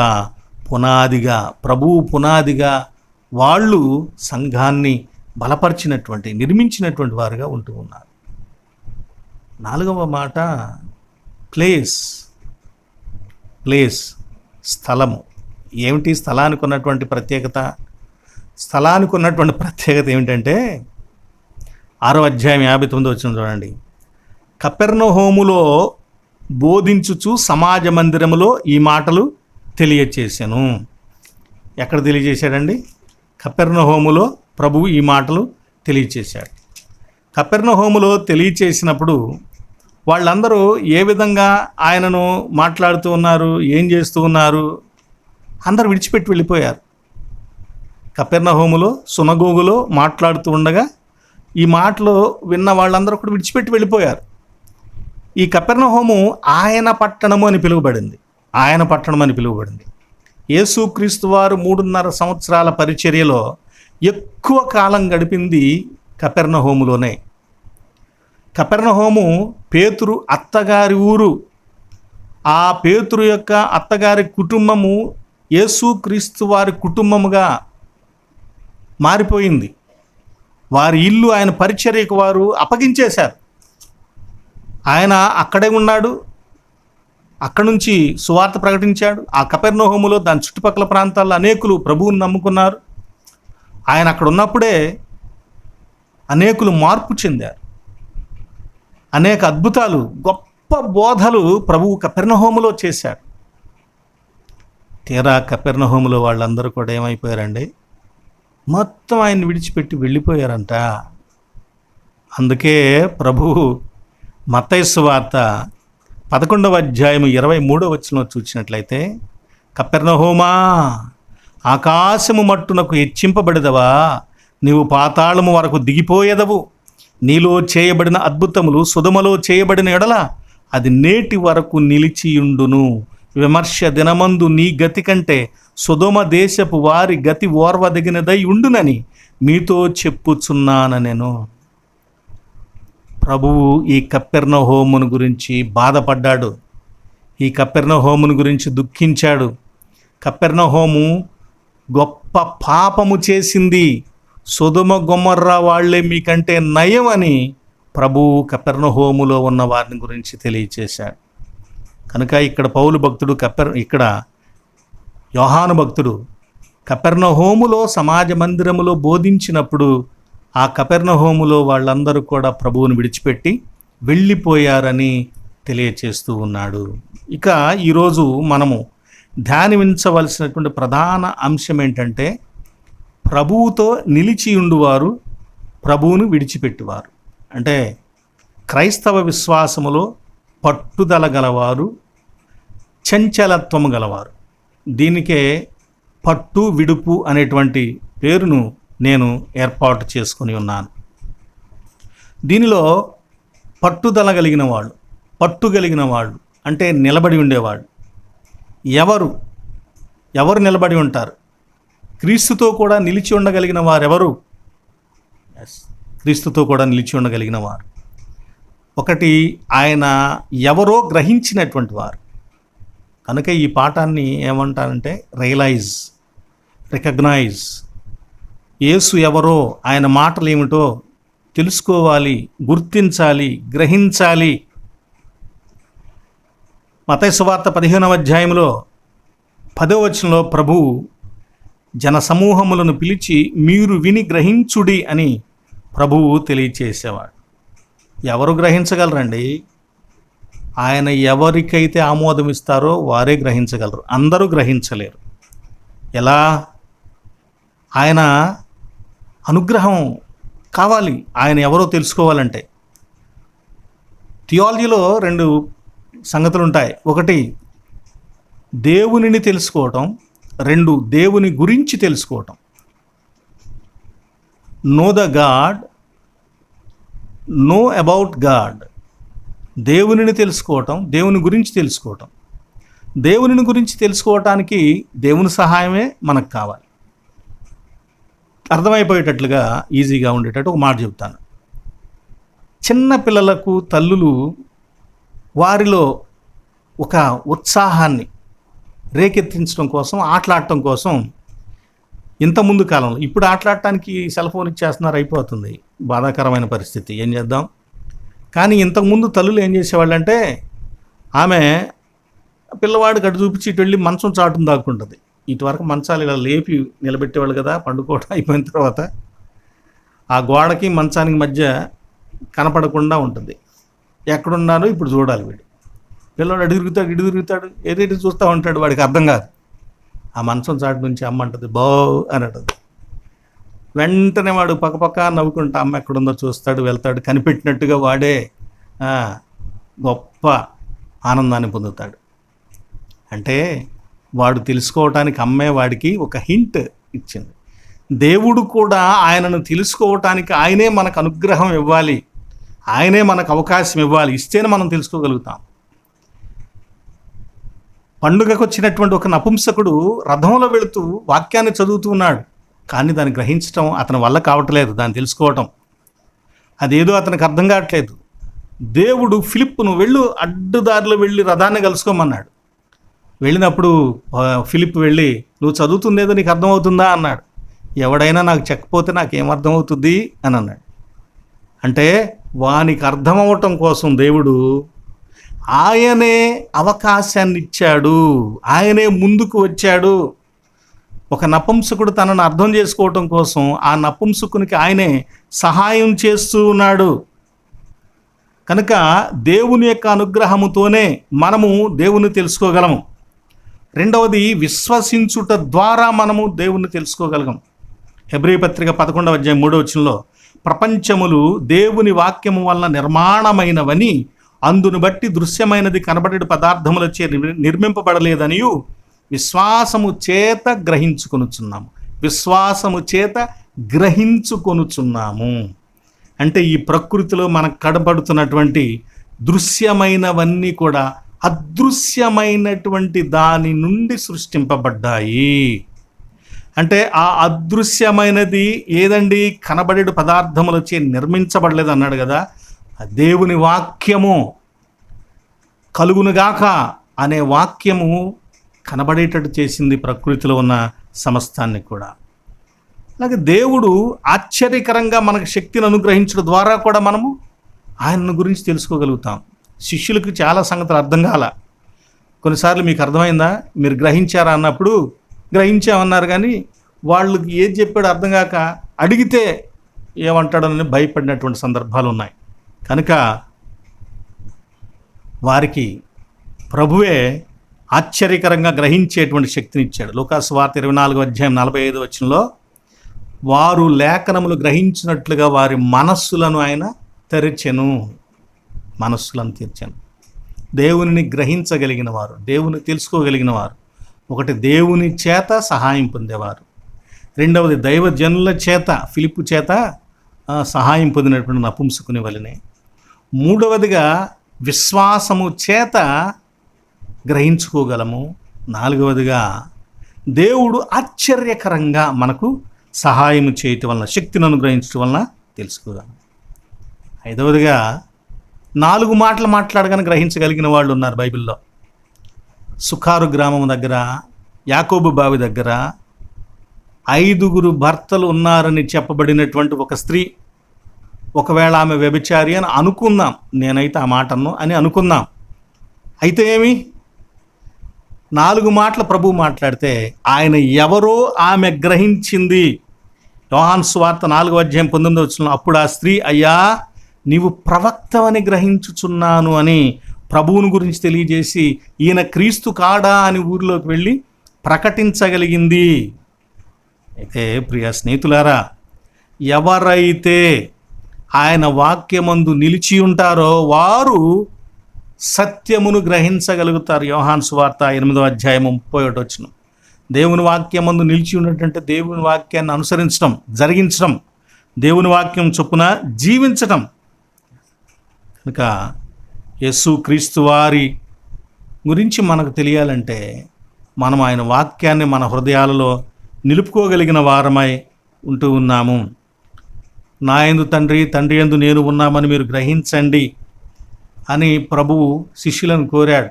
పునాదిగా, ప్రభువు పునాదిగా వాళ్ళు సంఘాన్ని బలపరిచినటువంటి, నిర్మించినటువంటి వారుగా ఉంటూ ఉన్నారు. 4వ మాట ప్లేస్, స్థలము. ఏమిటి స్థలానికి ఉన్నటువంటి ప్రత్యేకత? స్థలానికి ఉన్నటువంటి ప్రత్యేకత ఏమిటంటే 6వ అధ్యాయం 59వ వచనం చూడండి. కపెర్నహూములో బోధించుచు సమాజ మందిరములో ఈ మాటలు తెలియచేశాను. ఎక్కడ తెలియజేశాడండి? కపెర్నహూములో ప్రభువు ఈ మాటలు తెలియచేశాడు. కపెర్నహూములో తెలియచేసినప్పుడు వాళ్ళందరూ ఏ విధంగా ఆయనను మాట్లాడుతూ ఉన్నారు, ఏం చేస్తూ ఉన్నారు? అందరూ విడిచిపెట్టి వెళ్ళిపోయారు. కపెర్నహూములో సునగోగులో మాట్లాడుతూ ఉండగా ఈ మాటలు విన్న వాళ్ళందరూ కూడా విడిచిపెట్టి వెళ్ళిపోయారు. ఈ కపెర్నహూము ఆయన పట్టణము అని పిలువబడింది. యేసుక్రీస్తు వారు 3.5 సంవత్సరాల పరిచర్యలో ఎక్కువ కాలం గడిపింది కపెర్నహూములోనే. కపెర్నహూము పేతురు అత్తగారి ఊరు. ఆ పేతురు యొక్క అత్తగారి కుటుంబము యేసుక్రీస్తు వారి కుటుంబముగా మారిపోయింది. వారి ఇల్లు ఆయన పరిచర్యకు వారు అప్పగించేశారు. ఆయన అక్కడే ఉన్నాడు, అక్కడి నుంచి సువార్త ప్రకటించాడు. ఆ కపెర్నహూములో దాని చుట్టుపక్కల ప్రాంతాల్లో అనేకులు ప్రభువుని నమ్ముకున్నారు. ఆయన అక్కడ ఉన్నప్పుడే అనేకులు మార్పు చెందారు. అనేక అద్భుతాలు, గొప్ప బోధలు ప్రభువు కపెర్నహూములో చేశాడు. తీరా కపెర్నహూములో వాళ్ళందరూ కూడా ఏమైపోయారండి? మొత్తం ఆయన్ని విడిచిపెట్టి వెళ్ళిపోయారంట. అందుకే ప్రభువు మత్తయి సువార్త 11వ అధ్యాయం 23వ వచనంలో చూసినట్లయితే, కపెర్నహూమా, ఆకాశము మట్టునకు హెచ్చింపబడదవా, నీవు పాతాళము వరకు దిగిపోయేదవు. నీలో చేయబడిన అద్భుతములు సొదొమలో చేయబడిన ఎడల అది నేటి వరకు నిలిచియుండును. విమర్శ దినమందు నీ గతి కంటే సొదొమ దేశపు వారి గతి ఓర్వదగినదై ఉండునని మీతో చెప్పుచున్నానెను. ప్రభువు ఈ కపెర్నహూమును గురించి బాధపడ్డాడు. ఈ కపెర్నహూమును గురించి దుఃఖించాడు. కపెర్నహూము గొప్ప పాపము చేసింది, సొదొమ గొమొర్రా వాళ్లే మీకంటే నయం అని ప్రభువు కపెర్నహూములో ఉన్న వారిని గురించి తెలియచేశాడు. కనుక ఇక్కడ పౌలు భక్తుడు ఇక్కడ యోహాను భక్తుడు కపెర్నహూములో సమాజ మందిరములో బోధించినప్పుడు ఆ కపెర్నహూములో వాళ్ళందరూ కూడా ప్రభువును విడిచిపెట్టి వెళ్ళిపోయారని తెలియచేస్తూ ఉన్నాడు. ఇక ఈరోజు మనము ధ్యానించవలసినటువంటి ప్రధాన అంశం ఏంటంటే, ప్రభువుతో నిలిచి ఉండువారు ప్రభువును విడిచిపెట్టువారు. అంటే క్రైస్తవ విశ్వాసములో పట్టుదల గలవారు, చంచలత్వము గలవారు. దీనికే పట్టు విడుపు అనేటువంటి పేరును నేను ఏర్పాటు చేసుకొని ఉన్నాను. దీనిలో పట్టుదల కలిగిన వాళ్ళు, పట్టు కలిగిన వాళ్ళు అంటే నిలబడి ఉండేవాళ్ళు. ఎవరు నిలబడి ఉంటారు? క్రీస్తుతో కూడా నిలిచి ఉండగలిగిన వారెవరు? క్రీస్తుతో కూడా నిలిచి ఉండగలిగిన వారు. ఒకటి, ఆయన ఎవరో గ్రహించినటువంటి వారు. కనుక ఈ పాఠాన్ని ఏమంటారంటే రికగ్నైజ్. యేసు ఎవరో, ఆయన మాటలు ఏమిటో తెలుసుకోవాలి, గుర్తించాలి, గ్రహించాలి. మత్తయి సువార్త 15వ అధ్యాయంలో 10వ వచనంలో ప్రభువు జనసమూహములను పిలిచి మీరు విని గ్రహించుడి అని ప్రభువు తెలియచేసేవాడు. ఎవరు గ్రహించగలరండి? ఆయన ఎవరికైతే ఆమోదం ఇస్తారో వారే గ్రహించగలరు, అందరూ గ్రహించలేరు. ఎలా? ఆయన అనుగ్రహం కావాలి, ఆయన ఎవరో తెలుసుకోవాలంటే. థియాలజీలో 2 సంగతులు ఉంటాయి. ఒకటి దేవునిని తెలుసుకోవటం, 2 దేవుని గురించి తెలుసుకోవటం. Know the God, know about God. దేవునిని తెలుసుకోవటం, దేవుని గురించి తెలుసుకోవటం. దేవుని గురించి తెలుసుకోవటానికి దేవుని సహాయమే మనకు కావాలి. అర్థమైపోయేటట్లుగా, ఈజీగా ఉండేటట్టు ఒక మాట చెప్తాను. చిన్న పిల్లలకు తల్లులు వారిలో ఒక ఉత్సాహాన్ని రేకెత్తించడం కోసం, ఆటలాడటం కోసం, ఇంతకుముందు కాలంలో, ఇప్పుడు ఆటలాడటానికి సెల్ ఫోన్ ఇచ్చేస్తున్నారు, అయిపోతుంది, బాధాకరమైన పరిస్థితి, ఏం చేద్దాం. కానీ ఇంతకుముందు తల్లులు ఏం చేసేవాళ్ళంటే, ఆమె పిల్లవాడికి అటు చూపించి ఇటు వెళ్ళి మంచం చాటును దాక్కుంటుంది. ఇటువరకు మంచాలు ఇలా లేపి నిలబెట్టేవాళ్ళు కదా, పండుకోవడం అయిపోయిన తర్వాత ఆ గోడకి మంచానికి మధ్య కనపడకుండా ఉంటుంది. ఎక్కడున్నారో ఇప్పుడు చూడాలి. పిల్లవాడు అటు తిరుగుతాడు, ఇటు తిరుగుతాడు, ఏదైతే చూస్తూ ఉంటాడు, వాడికి అర్థం కాదు. ఆ మంచం చాటు నుంచి అమ్మ అంటుంది బౌ అని అంటుంది. వెంటనే వాడు పక్కపక్క నవ్వుకుంటా అమ్మ ఎక్కడుందో చూస్తాడు, వెళ్తాడు. కనిపెట్టినట్టుగా వాడే గొప్ప ఆనందాన్ని పొందుతాడు. అంటే వాడు తెలుసుకోవటానికి అమ్మే వాడికి ఒక హింట్ ఇచ్చింది. దేవుడు కూడా ఆయనను తెలుసుకోవటానికి ఆయనే మనకు అనుగ్రహం ఇవ్వాలి, ఆయనే మనకు అవకాశం ఇవ్వాలి. ఇస్తేనే మనం తెలుసుకోగలుగుతాం. పండుగకు వచ్చినటువంటి ఒక నపుంసకుడు రథంలో వెళుతూ వాక్యాన్ని చదువుతూ ఉన్నాడు. కానీ దాన్ని గ్రహించడం అతని వల్ల కావట్లేదు, దాన్ని తెలుసుకోవటం. అదేదో అతనికి అర్థం కావట్లేదు. దేవుడు ఫిలిప్పును వెళ్ళు, అడ్డుదారిలో వెళ్ళి రథాన్ని కలుసుకోమన్నాడు. వెళ్ళినప్పుడు ఫిలిప్ వెళ్ళి నువ్వు చదువుతుందేదో నీకు అర్థమవుతుందా అన్నాడు. ఎవడైనా నాకు చెప్పకపోతే నాకేమర్థమవుతుంది అని అన్నాడు. అంటే వానికి అర్థమవటం కోసం దేవుడు ఆయనే అవకాశాన్ని ఇచ్చాడు, ఆయనే ముందుకు వచ్చాడు. ఒక నపుంసకుడు తనను అర్థం చేసుకోవటం కోసం ఆ నపుంసకునికి ఆయనే సహాయం చేస్తూ ఉన్నాడు. కనుక దేవుని యొక్క అనుగ్రహముతోనే మనము దేవుని తెలుసుకోగలము. రెండవది, విశ్వసించుట ద్వారా మనము దేవుని తెలుసుకోగలగం. హెబ్రీ పత్రిక 11వ అధ్యాయం 3వ వచనంలో ప్రపంచములు దేవుని వాక్యము వలన నిర్మాణమైనవని, అందును బట్టి దృశ్యమైనది కనబడే పదార్థములచే నిర్మింపబడలేదనియు విశ్వాసము చేత గ్రహించుకొనుచున్నాము. విశ్వాసము చేత గ్రహించుకొనుచున్నాము అంటే ఈ ప్రకృతిలో మనకు కనబడుతున్నటువంటి దృశ్యమైనవన్నీ కూడా అదృశ్యమైనటువంటి దాని నుండి సృష్టింపబడ్డాయి. అంటే ఆ అదృశ్యమైనది ఏదండి? కనబడే పదార్థములచే నిర్మించబడలేదు అన్నాడు కదా. దేవుని వాక్యము కలుగునుగాక అనే వాక్యము కనబడేటట్టు చేసింది ప్రకృతిలో ఉన్న సమస్తాన్ని కూడా. అలాగే దేవుడు ఆశ్చర్యకరంగా మనకు శక్తిని అనుగ్రహించడం ద్వారా కూడా మనము ఆయన గురించి తెలుసుకోగలుగుతాం. శిష్యులకు చాలా సంగతులు అర్థం కాల. కొన్నిసార్లు మీకు అర్థమైందా? మీరు గ్రహించారా అన్నప్పుడు గ్రహించామన్నారు, కానీ వాళ్ళకి ఏది చెప్పాడో అర్థం కాక అడిగితే ఏమంటాడని భయపడినటువంటి సందర్భాలు ఉన్నాయి. కనుక వారికి ప్రభువే ఆశ్చర్యకరంగా గ్రహించేటువంటి శక్తిని ఇచ్చాడు. లూకాసు వార్త 24:45 వారు లేఖనములు గ్రహించినట్లుగా వారి మనస్సులను ఆయన తెరిచెను. మనస్సులను తీర్చాను. దేవునిని గ్రహించగలిగిన వారు, దేవుని తెలుసుకోగలిగిన వారు, ఒకటి దేవుని చేత సహాయం పొందేవారు, రెండవది దైవజనుల చేత, ఫిలిప్పు చేత సహాయం పొందినటువంటి నపుంసకుని వలనే, మూడవదిగా విశ్వాసము చేత గ్రహించుకోగలము, నాలుగవదిగా దేవుడు ఆశ్చర్యకరంగా మనకు సహాయం చేయటం వలన, శక్తిని అనుగ్రహించడం వలన తెలుసుకోగలం. ఐదవదిగా 4 మాటలు మాట్లాడగానే గ్రహించగలిగిన వాళ్ళు ఉన్నారు బైబిల్లో. సుఖారు గ్రామం దగ్గర, యాకోబు బావి దగ్గర 5 భర్తలు ఉన్నారని చెప్పబడినటువంటి ఒక స్త్రీ, ఒకవేళ ఆమె వ్యభిచారి అని అనుకుందాం, నేనైతే ఆ మాటను అని అనుకుందాం. అయితే ఏమి, 4 మాటలు ప్రభువు మాట్లాడితే ఆయన ఎవరో ఆమె గ్రహించింది. యోహాను సువార్త 4:19 అప్పుడు ఆ స్త్రీ, అయ్యా నీవు ప్రవక్తవని గ్రహించుచున్నాను అని ప్రభువుని గురించి తెలియజేసి, ఈయన క్రీస్తు కాడా అని ఊరిలోకి వెళ్ళి ప్రకటించగలిగింది. అయితే ప్రియ స్నేహితులారా, ఎవరైతే ఆయన వాక్యమందు నిలిచి ఉంటారో వారు సత్యమును గ్రహించగలుగుతారు. యోహాను సువార్త 8:31 దేవుని వాక్యమందు నిలిచి ఉన్నట్టంటే దేవుని వాక్యాన్ని అనుసరించడం, జరిగించడం, దేవుని వాక్యం చొప్పున జీవించటం. కనుక యేసు క్రీస్తు వారి గురించి మనకు తెలియాలంటే మనం ఆయన వాక్యాన్ని మన హృదయాలలో నిలుపుకోగలిగిన వారమై ఉంటూ ఉన్నాము. నా యందు తండ్రి, తండ్రి యందు నేను ఉన్నామని మీరు గ్రహించండి అని ప్రభువు శిష్యులను కోరాడు.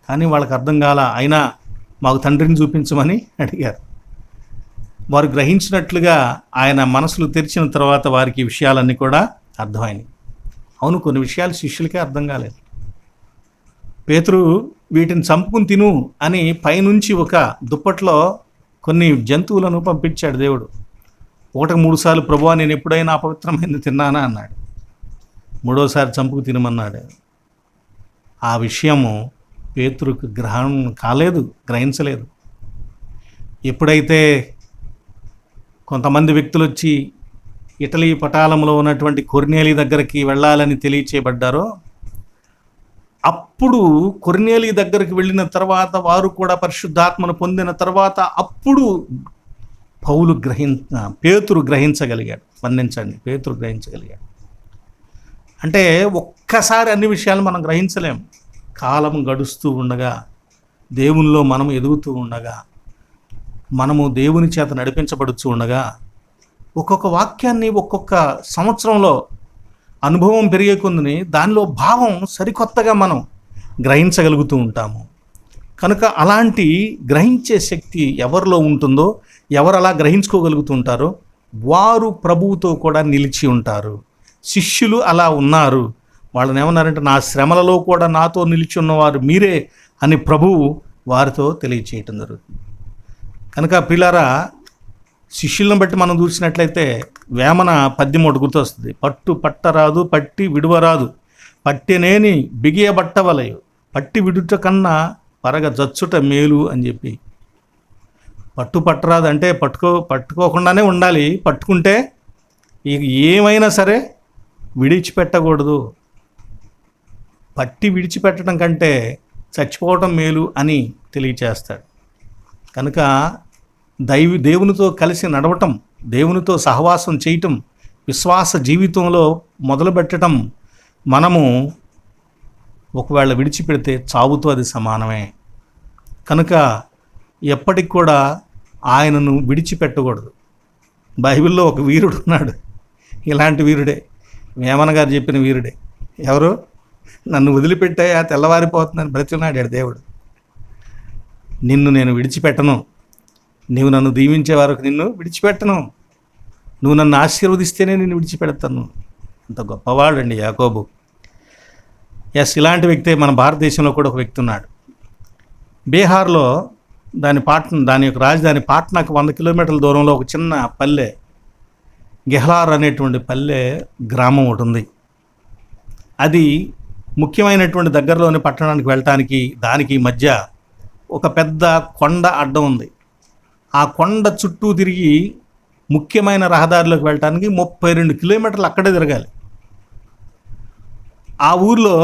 కానీ వాళ్ళకి అర్థం కాల. అయినా మాకు తండ్రిని చూపించమని అడిగారు. వారు గ్రహించినట్లుగా ఆయన మనసులు తెరిచిన తర్వాత వారికి ఈ విషయాలన్నీ కూడా అర్థమైనాయి. అవును, కొన్ని విషయాలు శిష్యులకే అర్థం కాలేదు. పేతురు వీటిని చంపుకుని తిను అని పైనుంచి ఒక దుప్పట్లో కొన్ని జంతువులను పంపించాడు దేవుడు. 3 సార్లు ప్రభువా నేను ఎప్పుడైనా అపవిత్రమైనది తిన్నానా అన్నాడు. 3వసారి చంపుకు తినమన్నాడు. ఆ విషయము పేతురుకు గ్రహణం కాలేదు, గ్రహించలేదు. ఎప్పుడైతే కొంతమంది వ్యక్తులు వచ్చి ఇటలీ పటాలంలో ఉన్నటువంటి కొర్నేలి దగ్గరికి వెళ్ళాలని తెలియచేయబడ్డారో, అప్పుడు కొర్నేలి దగ్గరికి వెళ్ళిన తర్వాత వారు కూడా పరిశుద్ధాత్మను పొందిన తర్వాత అప్పుడు పేతురు గ్రహించగలిగాడు. మన్నించండి, పేతురు గ్రహించగలిగాడు. అంటే ఒక్కసారి అన్ని విషయాలు మనం గ్రహించలేం. కాలం గడుస్తూ ఉండగా, దేవునిలో మనం ఎదుగుతూ ఉండగా, మనము దేవుని చేత నడిపించబడుతూ ఉండగా, ఒక్కొక్క వాక్యాన్ని ఒక్కొక్క సంవత్సరంలో అనుభవం పెరిగే కొందని దానిలో భావం సరికొత్తగా మనం గ్రహించగలుగుతూ ఉంటాము. కనుక అలాంటి గ్రహించే శక్తి ఎవరిలో ఉంటుందో, ఎవరు అలా గ్రహించుకోగలుగుతూ ఉంటారో వారు ప్రభువుతో కూడా నిలిచి ఉంటారు. శిష్యులు అలా ఉన్నారు. వాళ్ళని ఏమన్నారంటే, నా శ్రమలలో కూడా నాతో నిలిచి ఉన్నవారు మీరే అని ప్రభువు వారితో తెలియచేయటం జరుగుతుంది. కనుక పిల్లారా, శిష్యులను బట్టి మనం చూసినట్లయితే వేమన పద్యం ఒకటి గుర్తొస్తుంది. పట్టు పట్టరాదు పట్టి విడువరాదు, పట్టెనేని బిగియ బట్టవలయు, పట్టి విడుట కన్నా పరగ జచ్చుట మేలు అని చెప్పి. పట్టు పట్టరాదు అంటే పట్టుకోకుండానే ఉండాలి. పట్టుకుంటే ఏమైనా సరే విడిచిపెట్టకూడదు. పట్టి విడిచిపెట్టడం కంటే చచ్చిపోవటం మేలు అని తెలియచేస్తాడు. కనుక దేవునితో కలిసి నడవటం, దేవునితో సహవాసం చేయటం, విశ్వాస జీవితంలో మొదలుపెట్టడం మనము ఒకవేళ విడిచిపెడితే చావుతో అది సమానమే. కనుక ఎప్పటికి కూడా ఆయనను విడిచిపెట్టకూడదు. బైబిల్లో ఒక వీరుడు ఉన్నాడు, ఇలాంటి వీరుడే, వేమన గారు చెప్పిన వీరుడే. ఎవరు? నన్ను వదిలిపెట్టే ఆ తెల్లవారిపోతుందని బ్రతికినాడాడు దేవుడు. నిన్ను నేను విడిచిపెట్టను, నీవు నన్ను దీవించే వరకు నిన్ను విడిచిపెట్టను, నువ్వు నన్ను ఆశీర్వదిస్తేనే నిన్ను విడిచిపెడతాను. అంత గొప్పవాడండి యాకోబు. ఇలాంటి వ్యక్తే మన భారతదేశంలో కూడా ఒక వ్యక్తి ఉన్నాడు. బీహార్లో దాని యొక్క రాజధాని పాట్నాకు 100 కిలోమీటర్ల దూరంలో ఒక చిన్న పల్లె, గెహ్లార్ అనేటువంటి పల్లె గ్రామం ఒకటి ఉంది. అది ముఖ్యమైనటువంటి దగ్గరలోని పట్టణానికి వెళ్ళటానికి దానికి మధ్య ఒక పెద్ద కొండ అడ్డం ఉంది. ఆ కొండ చుట్టూ తిరిగి ముఖ్యమైన రహదారిలోకి వెళ్ళటానికి 32 కిలోమీటర్లు అక్కడే తిరగాలి. ఆ ఊర్లో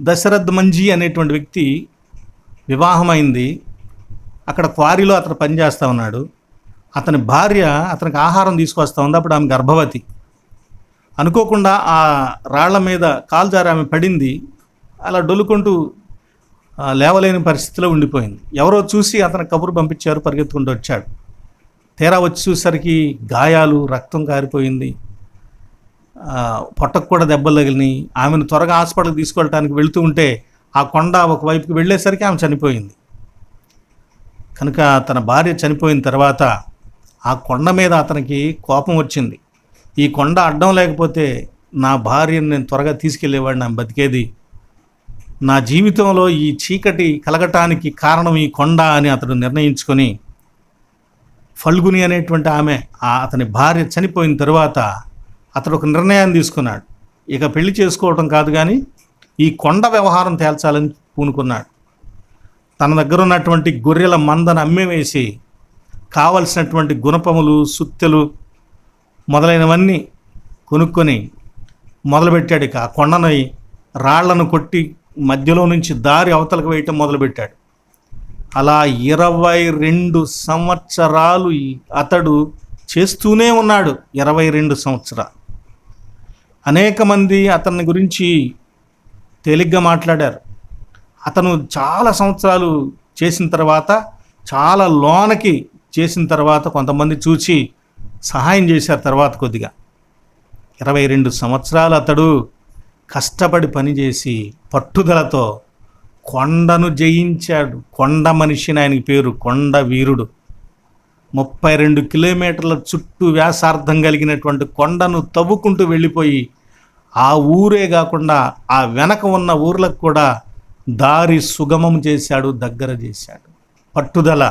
దశరథ్ మంజీ అనేటువంటి వ్యక్తి వివాహమైంది. అక్కడ క్వారీలో అతను పనిచేస్తూ ఉన్నాడు. అతని భార్య అతనికి ఆహారం తీసుకొస్తూ ఉంది. అప్పుడు ఆమె గర్భవతి. అనుకోకుండా ఆ రాళ్ల మీద కాలు జారి ఆమె పడింది. అలా డొల్లుకుంటూ లేవలేని పరిస్థితిలో ఉండిపోయింది. ఎవరో చూసి అతను కబురు పంపించారు, పరిగెత్తుకుంటూ వచ్చాడు. తీరా వచ్చి చూసరికి గాయాలు, రక్తం కారిపోయింది, పొట్టకు కూడా దెబ్బలు తగిలినాయి. ఆమెను త్వరగా హాస్పిటల్కి తీసుకెళ్ళటానికి వెళుతూ ఉంటే ఆ కొండ ఒకవైపుకి వెళ్ళేసరికి ఆమె చనిపోయింది. కనుక తన భార్య చనిపోయిన తర్వాత ఆ కొండ మీద అతనికి కోపం వచ్చింది. ఈ కొండ అడ్డం లేకపోతే నా భార్యను నేను త్వరగా తీసుకెళ్ళేవాడిని, ఆమె బతికేది. నా జీవితంలో ఈ చీకటి కలగటానికి కారణం ఈ కొండ అని అతడు నిర్ణయించుకొని, ఫల్గుని అనేటువంటి ఆమె అతని భార్య చనిపోయిన తర్వాత అతడు ఒక నిర్ణయాన్ని తీసుకున్నాడు. ఇక పెళ్లి చేసుకోవటం కాదు కానీ ఈ కొండ వ్యవహారం తేల్చాలని పూనుకున్నాడు. తన దగ్గర ఉన్నటువంటి గొర్రెల మందను అమ్మేవేసి కావలసినటువంటి గుణపములు, సుత్తెలు మొదలైనవన్నీ కొనుక్కొని మొదలుపెట్టాడు. ఇక ఆ కొండని రాళ్లను కొట్టి మధ్యలో నుంచి దారి అవతలకు వేయటం మొదలుపెట్టాడు. అలా 22 సంవత్సరాలు అతడు చేస్తూనే ఉన్నాడు. 22 సంవత్సరాలు. అనేక మంది అతని గురించి తేలిగ్గా మాట్లాడారు. అతను చాలా సంవత్సరాలు చేసిన తర్వాత, చాలా లోనకి చేసిన తర్వాత కొంతమంది చూసి సహాయం చేశారు. తర్వాత కొద్దిగా 22 సంవత్సరాలు అతడు కష్టపడి పనిచేసి పట్టుదలతో కొండను జయించాడు. కొండ మనిషిని ఆయనకి పేరు, కొండ వీరుడు. 32 కిలోమీటర్ల చుట్టూ వ్యాసార్థం కలిగినటువంటి కొండను తవ్వుకుంటూ వెళ్ళిపోయి ఆ ఊరే కాకుండా ఆ వెనక ఉన్న ఊర్లకు కూడా దారి సుగమం చేశాడు, దగ్గర చేశాడు. పట్టుదల.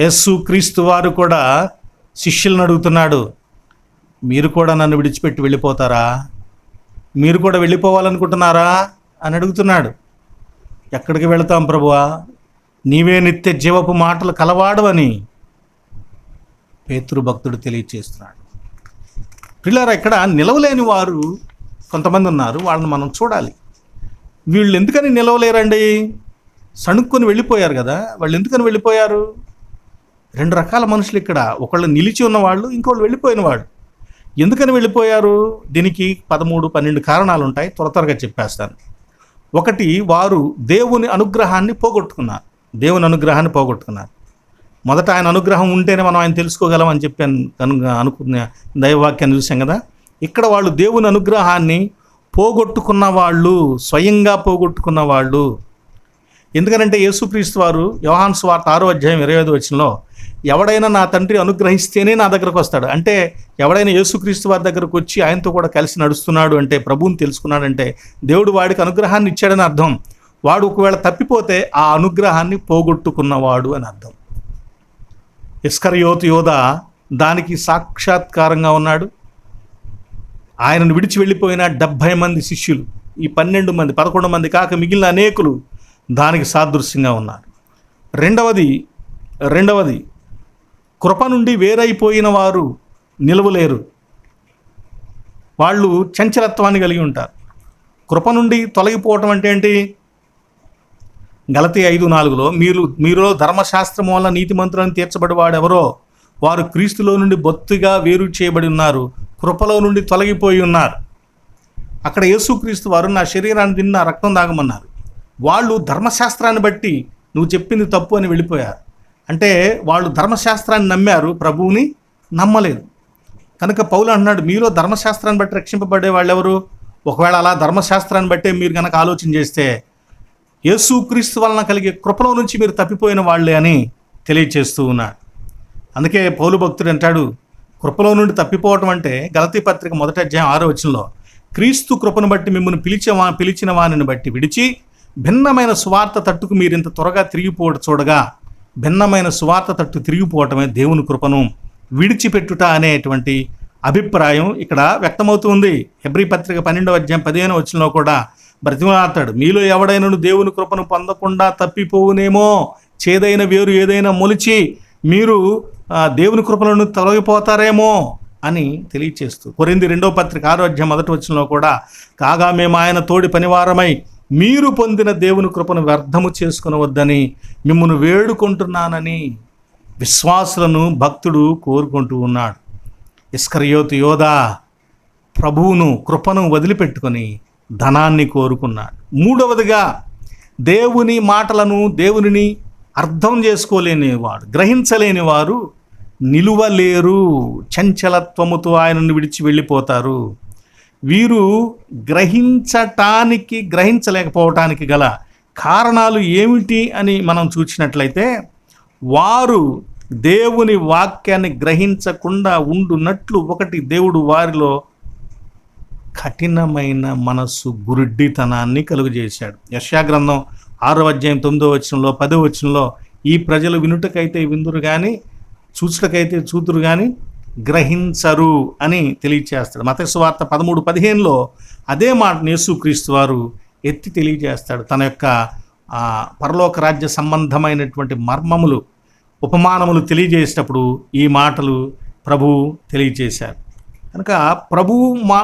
యేసు క్రీస్తు వారు కూడా శిష్యులను అడుగుతున్నాడు, మీరు కూడా నన్ను విడిచిపెట్టి వెళ్ళిపోతారా? మీరు కూడా వెళ్ళిపోవాలనుకుంటున్నారా అని అడుగుతున్నాడు. ఎక్కడికి వెళతాం ప్రభువా, నీవే నిత్య జీవపు మాటలు కలవాడవని పేతురు భక్తుడు తెలియచేస్తున్నాడు. పిల్లరా, ఇక్కడ నిలవలేని వారు కొంతమంది ఉన్నారు. వాళ్ళని మనం చూడాలి. వీళ్ళు ఎందుకని నిలవలేరండి? సణుక్కొని వెళ్ళిపోయారు కదా. వాళ్ళు ఎందుకని వెళ్ళిపోయారు? 2 రకాల మనుషులు ఇక్కడ. ఒకళ్ళు నిలిచి ఉన్నవాళ్ళు, ఇంకోళ్ళు వెళ్ళిపోయిన వాళ్ళు. ఎందుకని వెళ్ళిపోయారు? దీనికి 13, 12 కారణాలు ఉంటాయి. త్వరగా చెప్పేస్తాను. ఒకటి, వారు దేవుని అనుగ్రహాన్ని పోగొట్టుకున్నారు. దేవుని అనుగ్రహాన్ని పోగొట్టుకున్నారు. మొదట ఆయన అనుగ్రహం ఉంటేనే మనం ఆయన తెలుసుకోగలం అని చెప్పాను అనుకున్న దైవవాక్యాన్ని చూసాం కదా. ఇక్కడ వాళ్ళు దేవుని అనుగ్రహాన్ని పోగొట్టుకున్న వాళ్ళు, స్వయంగా పోగొట్టుకున్న వాళ్ళు. ఎందుకనంటే యేసుక్రీస్తు వారు యోహాను సువార్త 6వ అధ్యాయం 25వ వచనంలో, ఎవడైనా నా తండ్రి అనుగ్రహిస్తేనే నా దగ్గరకు వస్తాడు. అంటే ఎవడైనా యేసుక్రీస్తు వారి దగ్గరకు వచ్చి ఆయనతో కూడా కలిసి నడుస్తున్నాడు అంటే, ప్రభువుని తెలుసుకున్నాడంటే దేవుడు వాడికి అనుగ్రహాన్ని ఇచ్చాడని అర్థం. వాడు ఒకవేళ తప్పిపోతే ఆ అనుగ్రహాన్ని పోగొట్టుకున్నవాడు అని అర్థం. ఇస్కరియోతు యోధ దానికి సాక్షాత్కారంగా ఉన్నాడు. ఆయనను విడిచి వెళ్ళిపోయిన 70 మంది శిష్యులు, ఈ 12 మంది 11 మంది కాక మిగిలిన అనేకులు దానికి సాదృశ్యంగా ఉన్నారు. రెండవది కృప నుండి వేరైపోయిన వారు నిలవలేరు. వాళ్ళు చంచలత్వాన్ని కలిగి ఉంటారు. కృప నుండి తొలగిపోవటం అంటే ఏంటి? గలతీ 5:4లో మీలో ధర్మశాస్త్రం వల్ల నీతిమంతులను తీర్చబడి వాడెవరో వారు క్రీస్తులో నుండి బొత్తిగా వేరు చేయబడి ఉన్నారు, కృపలో నుండి తొలగిపోయి ఉన్నారు. అక్కడ యేసుక్రీస్తు వారు నా శరీరాన్ని తిని నా రక్తం తాగమన్నారు. వాళ్ళు ధర్మశాస్త్రాన్ని బట్టి నువ్వు చెప్పింది తప్పు అని వెళ్ళిపోయారు. అంటే వాళ్ళు ధర్మశాస్త్రాన్ని నమ్మారు, ప్రభువుని నమ్మలేదు. కనుక పౌలు అంటున్నాడు, మీలో ధర్మశాస్త్రాన్ని బట్టి రక్షింపబడే వాళ్ళు ఎవరు? ఒకవేళ అలా ధర్మశాస్త్రాన్ని బట్టే మీరు కనుక ఆలోచన చేస్తే యేసుక్రీస్తు వలన కలిగే కృపలో నుంచి మీరు తప్పిపోయిన వాళ్ళే అని తెలియచేస్తూ ఉన్నాడు. అందుకే పౌలు భక్తుడు అంటాడు, కృపలో నుండి తప్పిపోవటం అంటే గలతీ పత్రిక 1వ అధ్యాయం 6వ వచనంలో, క్రీస్తు కృపను బట్టి మిమ్మల్ని పిలిచిన వానిని బట్టి విడిచి భిన్నమైన సువార్త తట్టుకు మీరు ఇంత త్వరగా తిరిగిపోవడం చూడగా, భిన్నమైన సువార్త తట్టు తిరిగిపోవటమే దేవుని కృపను విడిచిపెట్టుట అనేటువంటి అభిప్రాయం ఇక్కడ వ్యక్తమవుతుంది. హెబ్రీ పత్రిక 12వ అధ్యాయం 15వ వచనంలో కూడా బ్రతిమలాడతాడు. మీలో ఎవడైనను దేవుని కృపను పొందకుండా తప్పిపోవునేమో, చేదైన వేరు ఏదైనా మొలిచి మీరు దేవుని కృపలను తొలగిపోతారేమో అని తెలియచేస్తూ, కొరింథీ 2వ పత్రిక 6వ అధ్యాయం 1వ వచనంలో కూడా, కాగా మేము ఆయన తోడి పనివారమై మీరు పొందిన దేవుని కృపను వ్యర్థము చేసుకునవద్దని మిమ్మల్ని వేడుకుంటున్నానని విశ్వాసులను భక్తుడు కోరుకుంటూ ఉన్నాడు. ఇస్కరియోతు యోధా ప్రభువును కృపను వదిలిపెట్టుకొని ధనాన్ని కోరుకున్నాడు. మూడవదిగా, దేవుని మాటలను, దేవునిని అర్థం చేసుకోలేని వాడు, గ్రహించలేని వారు నిలువలేరు, చంచలత్వముతో ఆయనను విడిచి వెళ్ళిపోతారు. వీరు గ్రహించలేకపోవటానికి గల కారణాలు ఏమిటి అని మనం చూసినట్లయితే, వారు దేవుని వాక్యాన్ని గ్రహించకుండా ఉండునట్లు, ఒకటి, దేవుడు వారిలో కఠినమైన మనస్సు, గురుడ్డితనాన్ని కలుగజేశాడు. యెషయా గ్రంథం 6వ అధ్యాయం 9వ వచనంలో 10వ వచనంలో, ఈ ప్రజలు వినుటకైతే విందురు కానీ చూచుటకైతే చూతురు కానీ గ్రహించరు అని తెలియచేస్తాడు. మత్తయి సువార్త 13:15లో అదే మాటను యేసుక్రీస్తు వారు ఎత్తి తెలియజేస్తాడు. తన యొక్క పరలోక రాజ్య సంబంధమైనటువంటి మర్మములు, ఉపమానములు తెలియజేసేటప్పుడు ఈ మాటలు ప్రభువు తెలియజేశారు. కనుక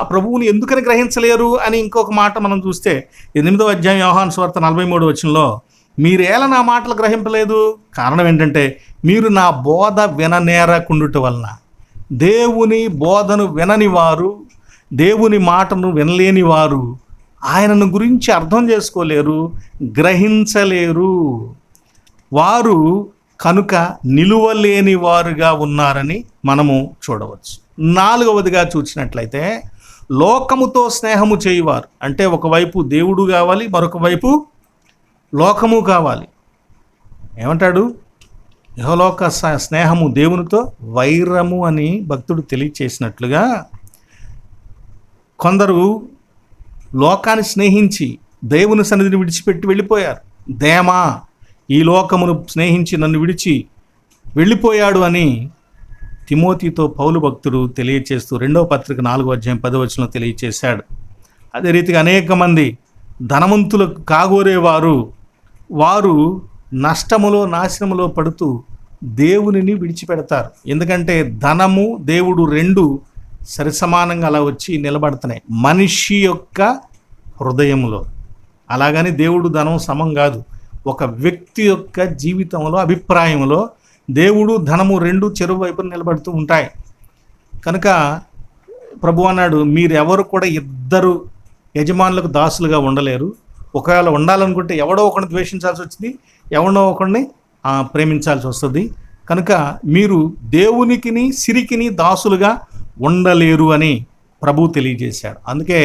ప్రభువుని ఎందుకని గ్రహించలేరు అని ఇంకొక మాట మనం చూస్తే, 8వ అధ్యాయం యోహాను సువార్త 43వ వచనంలో, మీరేలా నా మాటలు గ్రహింపలేదు? కారణం ఏంటంటే, మీరు నా బోధ విననేరకుండుట వలన. దేవుని బోధను వినని వారు, దేవుని మాటను వినలేని వారు ఆయనను గురించి అర్థం చేసుకోలేరు, గ్రహించలేరు. వారు కనుక నిలువలేని వారుగా ఉన్నారని మనము చూడవచ్చు. 4వదిగా చూసినట్లయితే, లోకముతో స్నేహము చేయువారు. అంటే ఒకవైపు దేవుడు కావాలి, మరొక వైపు లోకము కావాలి. ఏమంటాడు? యెహోలోక స్నేహము దేవునితో వైరము అని భక్తుడు తెలియచేసినట్లుగా, కొందరు లోకాన్ని స్నేహించి దేవుని సన్నిధిని విడిచిపెట్టి వెళ్ళిపోయారు. దేమా ఈ లోకమును స్నేహించి నన్ను విడిచి వెళ్ళిపోయాడు అని తిమోతితో పౌలు భక్తుడు తెలియచేస్తూ 2వ పత్రిక 4వ అధ్యాయం 10వ వచనంలో తెలియచేశాడు. అదే రీతిగా అనేక మంది ధనవంతులకు కాగోరేవారు, వారు నష్టములో, నాశనములో పడుతూ దేవునిని విడిచిపెడతారు. ఎందుకంటే ధనము, దేవుడు రెండు సరిసమానంగా అలా వచ్చి నిలబడుతున్నాయి మనిషి యొక్క హృదయంలో. అలాగని దేవుడు ధనం సమం కాదు. ఒక వ్యక్తి యొక్క జీవితంలో, అభిప్రాయంలో దేవుడు ధనము రెండు చెరువు వైపున నిలబడుతూ ఉంటాయి. కనుక ప్రభు అన్నాడు, మీరెవరు కూడా ఇద్దరు యజమానులకు దాసులుగా ఉండలేరు. ఒకవేళ ఉండాలనుకుంటే ఎవడో ఒకరిని ద్వేషించాల్సి వచ్చింది, ఎవడో ఒకరిని ప్రేమించాల్సి వస్తుంది. కనుక మీరు దేవునికిని సిరికిని దాసులుగా ఉండలేరు అని ప్రభు తెలియజేశాడు. అందుకే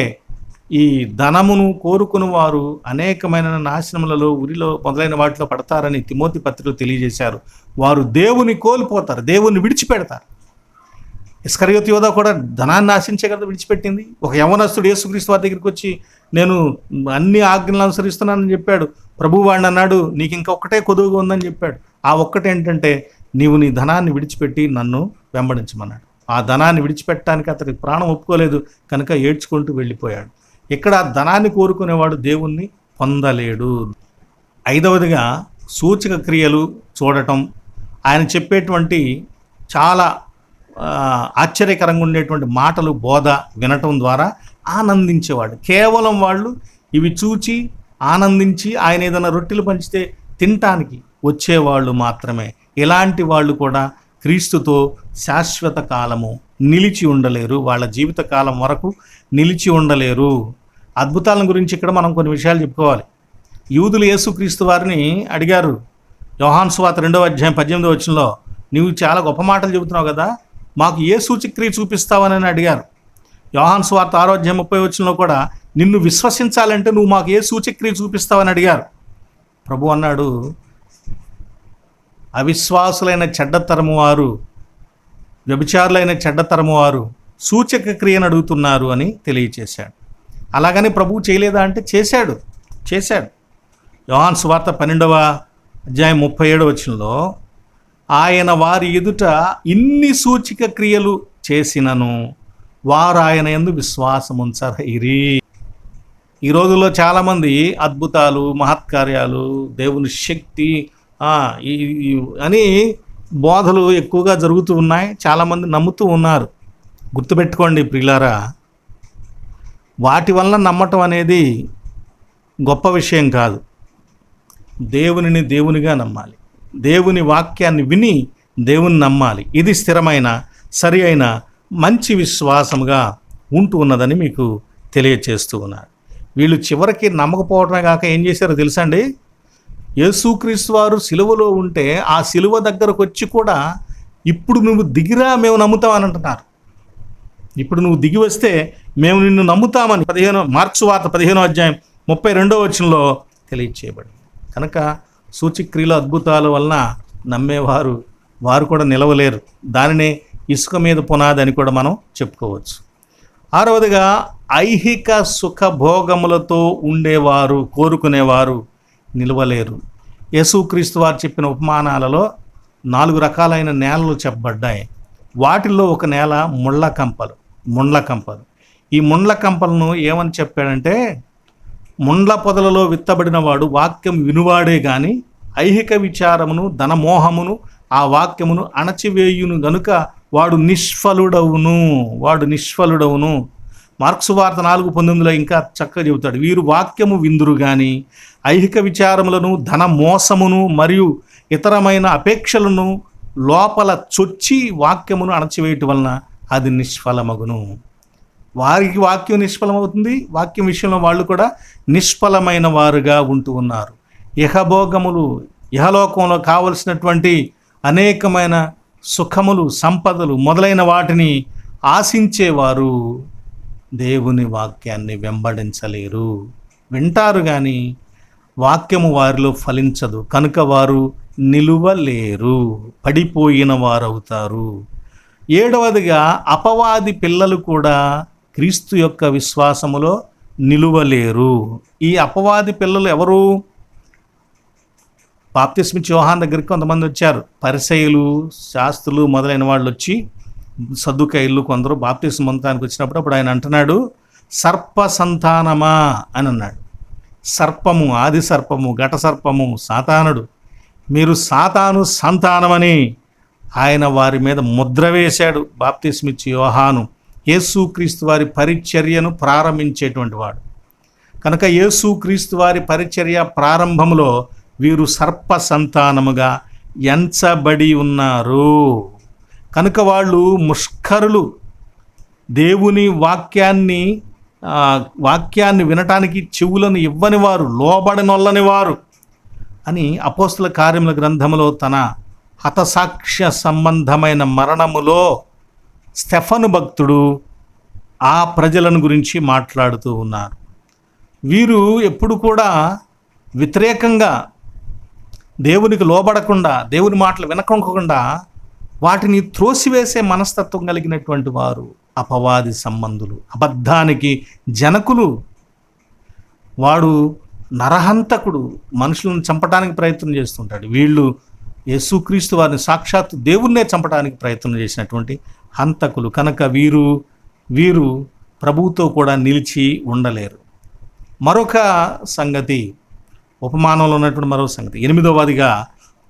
ఈ ధనమును కోరుకుని వారు అనేకమైన నాశనములలో, ఉరిలో మొదలైన వాటిలో పడతారని తిమోతి పత్రికలో తెలియజేశారు. వారు దేవుని కోల్పోతారు, దేవుని విడిచిపెడతారు. ఇస్కరియోతు యోధా కూడా ధనాన్ని ఆశించే కదా విడిచిపెట్టింది. ఒక యవనస్తుడు యేసుక్రీస్తు వారి దగ్గరికి వచ్చి నేను అన్ని ఆజ్ఞలను అనుసరిస్తున్నానని చెప్పాడు. ప్రభు వాడిని అన్నాడు, నీకు ఇంకొకటే కొదువుగా ఉందని చెప్పాడు. ఆ ఒక్కటేంటంటే, నీవు నీ ధనాన్ని విడిచిపెట్టి నన్ను వెంబడించమన్నాడు. ఆ ధనాన్ని విడిచిపెట్టడానికి అతనికి ప్రాణం ఒప్పుకోలేదు కనుక ఏడ్చుకుంటూ వెళ్ళిపోయాడు. ఇక్కడ ధనాన్ని కోరుకునేవాడు దేవుణ్ణి పొందలేడు. 5వదిగా సూచక క్రియలు చూడటం, ఆయన చెప్పేటువంటి చాలా ఆశ్చర్యకరంగా ఉండేటువంటి మాటలు, బోధ వినటం ద్వారా ఆనందించేవాడు. కేవలం వాళ్ళు ఇవి చూచి ఆనందించి ఆయన ఏదైనా రొట్టెలు పంచితే తినటానికి వచ్చేవాళ్ళు మాత్రమే. ఇలాంటి వాళ్ళు కూడా క్రీస్తుతో శాశ్వత కాలము నిలిచి ఉండలేరు, వాళ్ళ జీవిత కాలం వరకు నిలిచి ఉండలేరు. అద్భుతాల గురించి ఇక్కడ మనం కొన్ని విషయాలు చెప్పుకోవాలి. యూదులు యేసుక్రీస్తు వారిని అడిగారు. యోహాను సువార్త 2వ అధ్యాయం 18వ వచనంలో, నీవు చాలా గొప్ప మాటలు చెబుతున్నావు కదా, మాకు ఏ సూచక్రియ చూపిస్తావని అడిగారు. యోహాను సువార్త 6వ అధ్యాయం 30వ వచనంలో కూడా, నిన్ను విశ్వసించాలంటే నువ్వు మాకు ఏ సూచక్రియ చూపిస్తావని అడిగారు. ప్రభు అన్నాడు, అవిశ్వాసులైన చెడ్డతరము వారు, వ్యభిచారులైన చెడ్డతరము వారు సూచక క్రియను అడుగుతున్నారు అని తెలియచేశాడు. అలాగని ప్రభువు చేయలేదా అంటే చేశాడు. యోహాను సువార్త 12వ అధ్యాయం 37వ వచనంలో, ఆయన వారి ఎదుట ఇన్ని సూచక క్రియలు చేసినను వారు ఆయన యందు విశ్వాసముంచరైరి. ఈ రోజుల్లో చాలామంది అద్భుతాలు, మహత్కార్యాలు, దేవుని శక్తి ఆ, అని బోధలు ఎక్కువగా జరుగుతూ ఉన్నాయి. చాలామంది నమ్ముతూ ఉన్నారు. గుర్తుపెట్టుకోండి ప్రియులారా, వాటి వల్ల నమ్మటం అనేది గొప్ప విషయం కాదు. దేవునిని దేవునిగా నమ్మాలి. దేవుని వాక్యాన్ని విని దేవుని నమ్మాలి. ఇది స్థిరమైన, సరి అయిన, మంచి విశ్వాసముగా ఉంటూ ఉన్నదని మీకు తెలియచేస్తూ ఉన్నారు. వీళ్ళు చివరికి నమ్మకపోవడమే కాక ఏం చేశారో తెలుసా అండి? యేసుక్రీస్తు వారు సిలువలో ఉంటే ఆ సిలువ దగ్గరకు వచ్చి కూడా ఇప్పుడు నువ్వు దిగిరా, మేము నమ్ముతామని అంటున్నారు. ఇప్పుడు నువ్వు దిగి వస్తే మేము నిన్ను నమ్ముతామని మార్క్సు వార్త 15వ అధ్యాయం 32వ వచనంలో తెలియచేయబడింది. కనుక సూచక్రియలు, అద్భుతాల వలన నమ్మేవారు వారు కూడా నిలవలేరు. దానినే ఇసుక మీద పునాది అని కూడా మనం చెప్పుకోవచ్చు. 6వదిగా ఐహిక సుఖభోగములతో ఉండేవారు, కోరుకునేవారు నిలవలేరు. యేసుక్రీస్తు వారు చెప్పిన ఉపమానాలలో 4 రకాలైన నేలలు చెప్పబడ్డాయి. వాటిల్లో ఒక నేల ముళ్ళ కంపలు. ఈ ముండ్ల కంపలను ఏమని చెప్పాడంటే, ముండ్ల పొదలలో విత్తబడిన వాడు వాక్యం వినువాడే గాని ఐహిక విచారమును, ధనమోహమును, ఆ వాక్యమును అణచివేయును గనుక వాడు నిష్ఫలుడవును. మార్క్సు వార్త 4:19 ఇంకా చక్కగా చెబుతాడు, వీరు వాక్యము విందురు గాని ఐహిక విచారములను, ధన మోసమును మరియు ఇతరమైన అపేక్షలను లోపల చొచ్చి వాక్యమును అణచివేయటం వలన అది నిష్ఫలమగును. వారికి వాక్యం నిష్ఫలమవుతుంది. వాక్యం విషయంలో వాళ్ళు కూడా నిష్ఫలమైన వారుగా ఉంటూ ఉన్నారు. ఇహభోగములు, ఇహలోకంలో కావలసినటువంటి అనేకమైన సుఖములు, సంపదలు మొదలైన వాటిని ఆశించేవారు దేవుని వాక్యాన్ని వెంబడించలేరు. వింటారు కానీ వాక్యము వారిలో ఫలించదు. కనుక వారు నిలువలేరు, పడిపోయిన వారవుతారు. 7వదిగా అపవాది పిల్లలు కూడా క్రీస్తు యొక్క విశ్వాసములో నిలువలేరు. ఈ అపవాది పిల్లలు ఎవరు? బాప్తిస్మిచ్చి యోహాను దగ్గరికి కొంతమంది వచ్చారు. పరిసయ్యులు, శాస్త్రులు మొదలైన వాళ్ళు వచ్చి, సద్దుకయ్యులు కొందరు బాప్తిస్మం పొందడానికి వచ్చినప్పుడు అప్పుడు ఆయన అంటున్నాడు, సర్ప సంతానమా అని అన్నాడు. సర్పము, ఆది సర్పము, ఘట సర్పము సాతానుడు. మీరు సాతాను సంతానమని ఆయన వారి మీద ముద్ర వేశాడు. బాప్తిస్మిచ్చి యోహాను యేసుక్రీస్తు వారి పరిచర్యను ప్రారంభించేటువంటి వాడు. కనుక యేసుక్రీస్తు వారి పరిచర్య ప్రారంభంలో వీరు సర్ప సంతానముగా ఎంచబడి ఉన్నారు. కనుక వాళ్ళు ముష్కరులు, దేవుని వాక్యాన్ని వినటానికి చెవులను ఇవ్వని వారు, లోబడనొల్లని వారు అని అపోస్తల కార్యముల గ్రంథములో తన హతసాక్ష్య సంబంధమైన మరణములో స్టెఫను భక్తుడు ఆ ప్రజలను గురించి మాట్లాడుతూ ఉన్నారు. వీరు ఎప్పుడు కూడా వ్యతిరేకంగా, దేవునికి లోబడకుండా, దేవుని మాటలు వినకుండా వాటిని త్రోసివేసే మనస్తత్వం కలిగినటువంటి వారు అపవాది సంబంధులు, అబద్ధానికి జనకులు. వాడు నరహంతకుడు, మనుషులను చంపడానికి ప్రయత్నం చేస్తుంటాడు. వీళ్ళు యేసుక్రీస్తు వారిని సాక్షాత్తు దేవుణ్ణే చంపడానికి ప్రయత్నం చేసినటువంటి హంతకులు. కనుక వీరు ప్రభువుతో కూడా నిలిచి ఉండలేరు. మరొక సంగతి, ఉపమానంలో ఉన్నటువంటి మరో సంగతి 8వదిగా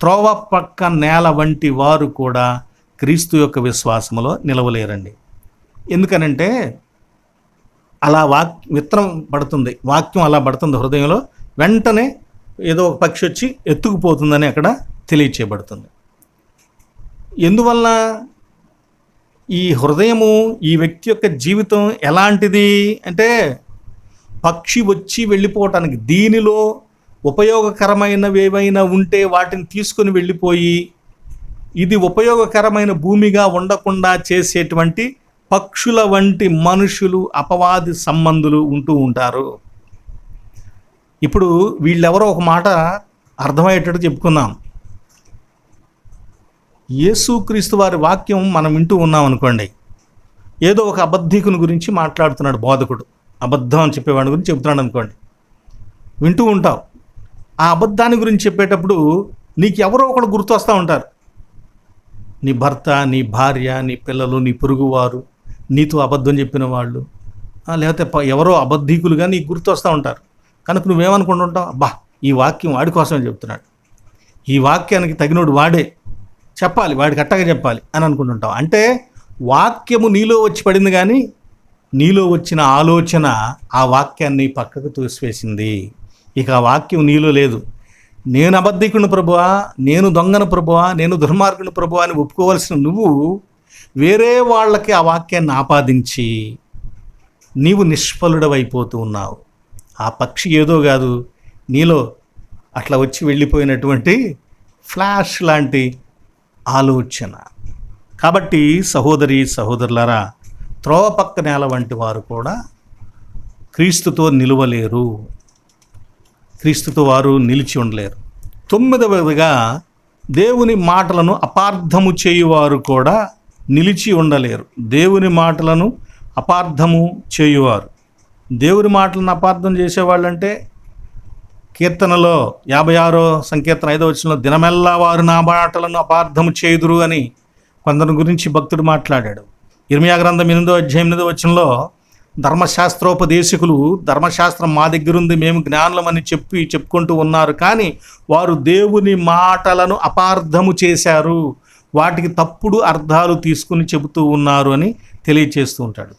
త్రోవ పక్క నేల వంటి వారు కూడా క్రీస్తు యొక్క విశ్వాసములో నిలవలేరండి. ఎందుకనంటే అలా విత్తనం పడుతుంది, వాక్యం అలా పడుతుంది హృదయంలో, వెంటనే ఏదో ఒక పక్షి వచ్చి ఎత్తుకుపోతుందని అక్కడ తెలియచేయబడుతుంది. ఎందువల్ల? ఈ హృదయము, ఈ వ్యక్తి యొక్క జీవితం ఎలాంటిది అంటే పక్షి వచ్చి వెళ్ళిపోవటానికి, దీనిలో ఉపయోగకరమైనవి ఏవైనా ఉంటే వాటిని తీసుకొని వెళ్ళిపోయి ఇది ఉపయోగకరమైన భూమిగా ఉండకుండా చేసేటువంటి పక్షుల వంటి మనుషులు, అపవాది సంబంధులు ఉంటూ ఉంటారు. ఇప్పుడు వీళ్ళెవరో ఒక మాట అర్థమయ్యేటట్టు చెప్పుకుందాం. యేసుక్రీస్తు వారి వాక్యం మనం వింటూ ఉన్నాం అనుకోండి, ఏదో ఒక అబద్ధికుని గురించి మాట్లాడుతున్నాడు బోధకుడు, అబద్ధం అని చెప్పేవాడి గురించి చెబుతున్నాడు అనుకోండి, వింటూ ఉంటావు. ఆ అబద్ధాన్ని గురించి చెప్పేటప్పుడు నీకు ఎవరో ఒకడు గుర్తు వస్తూ ఉంటారు. నీ భర్త, నీ భార్య, నీ పిల్లలు, నీ పొరుగువారు, నీతో అబద్ధం చెప్పిన వాళ్ళు, లేకపోతే ఎవరో అబద్ధీకులుగా నీకు గుర్తొస్తూ ఉంటారు. కనుక నువ్వేమనుకుంటుంటావు, అబ్బా ఈ వాక్యం వాడి కోసమే చెప్తున్నాడు, ఈ వాక్యానికి తగినోడు వాడే, చెప్పాలి, వాడికి అట్టగా చెప్పాలి అని అనుకుంటుంటావు. అంటే వాక్యము నీలో వచ్చి పడింది, కానీ నీలో వచ్చిన ఆలోచన ఆ వాక్యాన్ని పక్కకు తోసివేసింది. ఇక ఆ వాక్యం నీలో లేదు. నేను అబద్ధికుని ప్రభువా, నేను దొంగను ప్రభువా, నేను దుర్మార్గుని ప్రభువా అని ఒప్పుకోవలసిన నువ్వు వేరే వాళ్ళకి ఆ వాక్యాన్ని ఆపాదించి నీవు నిష్ఫలుడవైపోతూ ఉన్నావు. ఆ పక్షి ఏదో కాదు, నీలో అట్లా వచ్చి వెళ్ళిపోయినటువంటి ఫ్లాష్ లాంటి ఆలోచన. కాబట్టి సహోదరి సహోదరులారా, త్రోవ పక్క నేల వంటి వారు కూడా క్రీస్తుతో నిలువలేరు, క్రీస్తుతో వారు నిలిచి ఉండలేరు. 9వదిగా దేవుని మాటలను అపార్థము చేయువారు కూడా నిలిచి ఉండలేరు. దేవుని మాటలను అపార్థము చేయువారు, దేవుని మాటలను అపార్థం చేసేవాళ్ళంటే కీర్తనలో 56వ సంకీర్తన 5వ వచనంలో దినమెల్లా వారు నా మాటలను అపార్థము చేయుదురు అని కొందరి గురించి భక్తుడు మాట్లాడాడు. ఇర్మీయా గ్రంథం 8వ అధ్యాయం 8వ వచనంలో ధర్మశాస్త్రోపదేశకులు ధర్మశాస్త్రం మా దగ్గరుంది, మేము జ్ఞానులమని చెప్పుకుంటూ ఉన్నారు, కానీ వారు దేవుని మాటలను అపార్థము చేశారు, వాటికి తప్పుడు అర్థాలు తీసుకుని చెబుతూ ఉన్నారు అని తెలియచేస్తూ ఉంటాడు.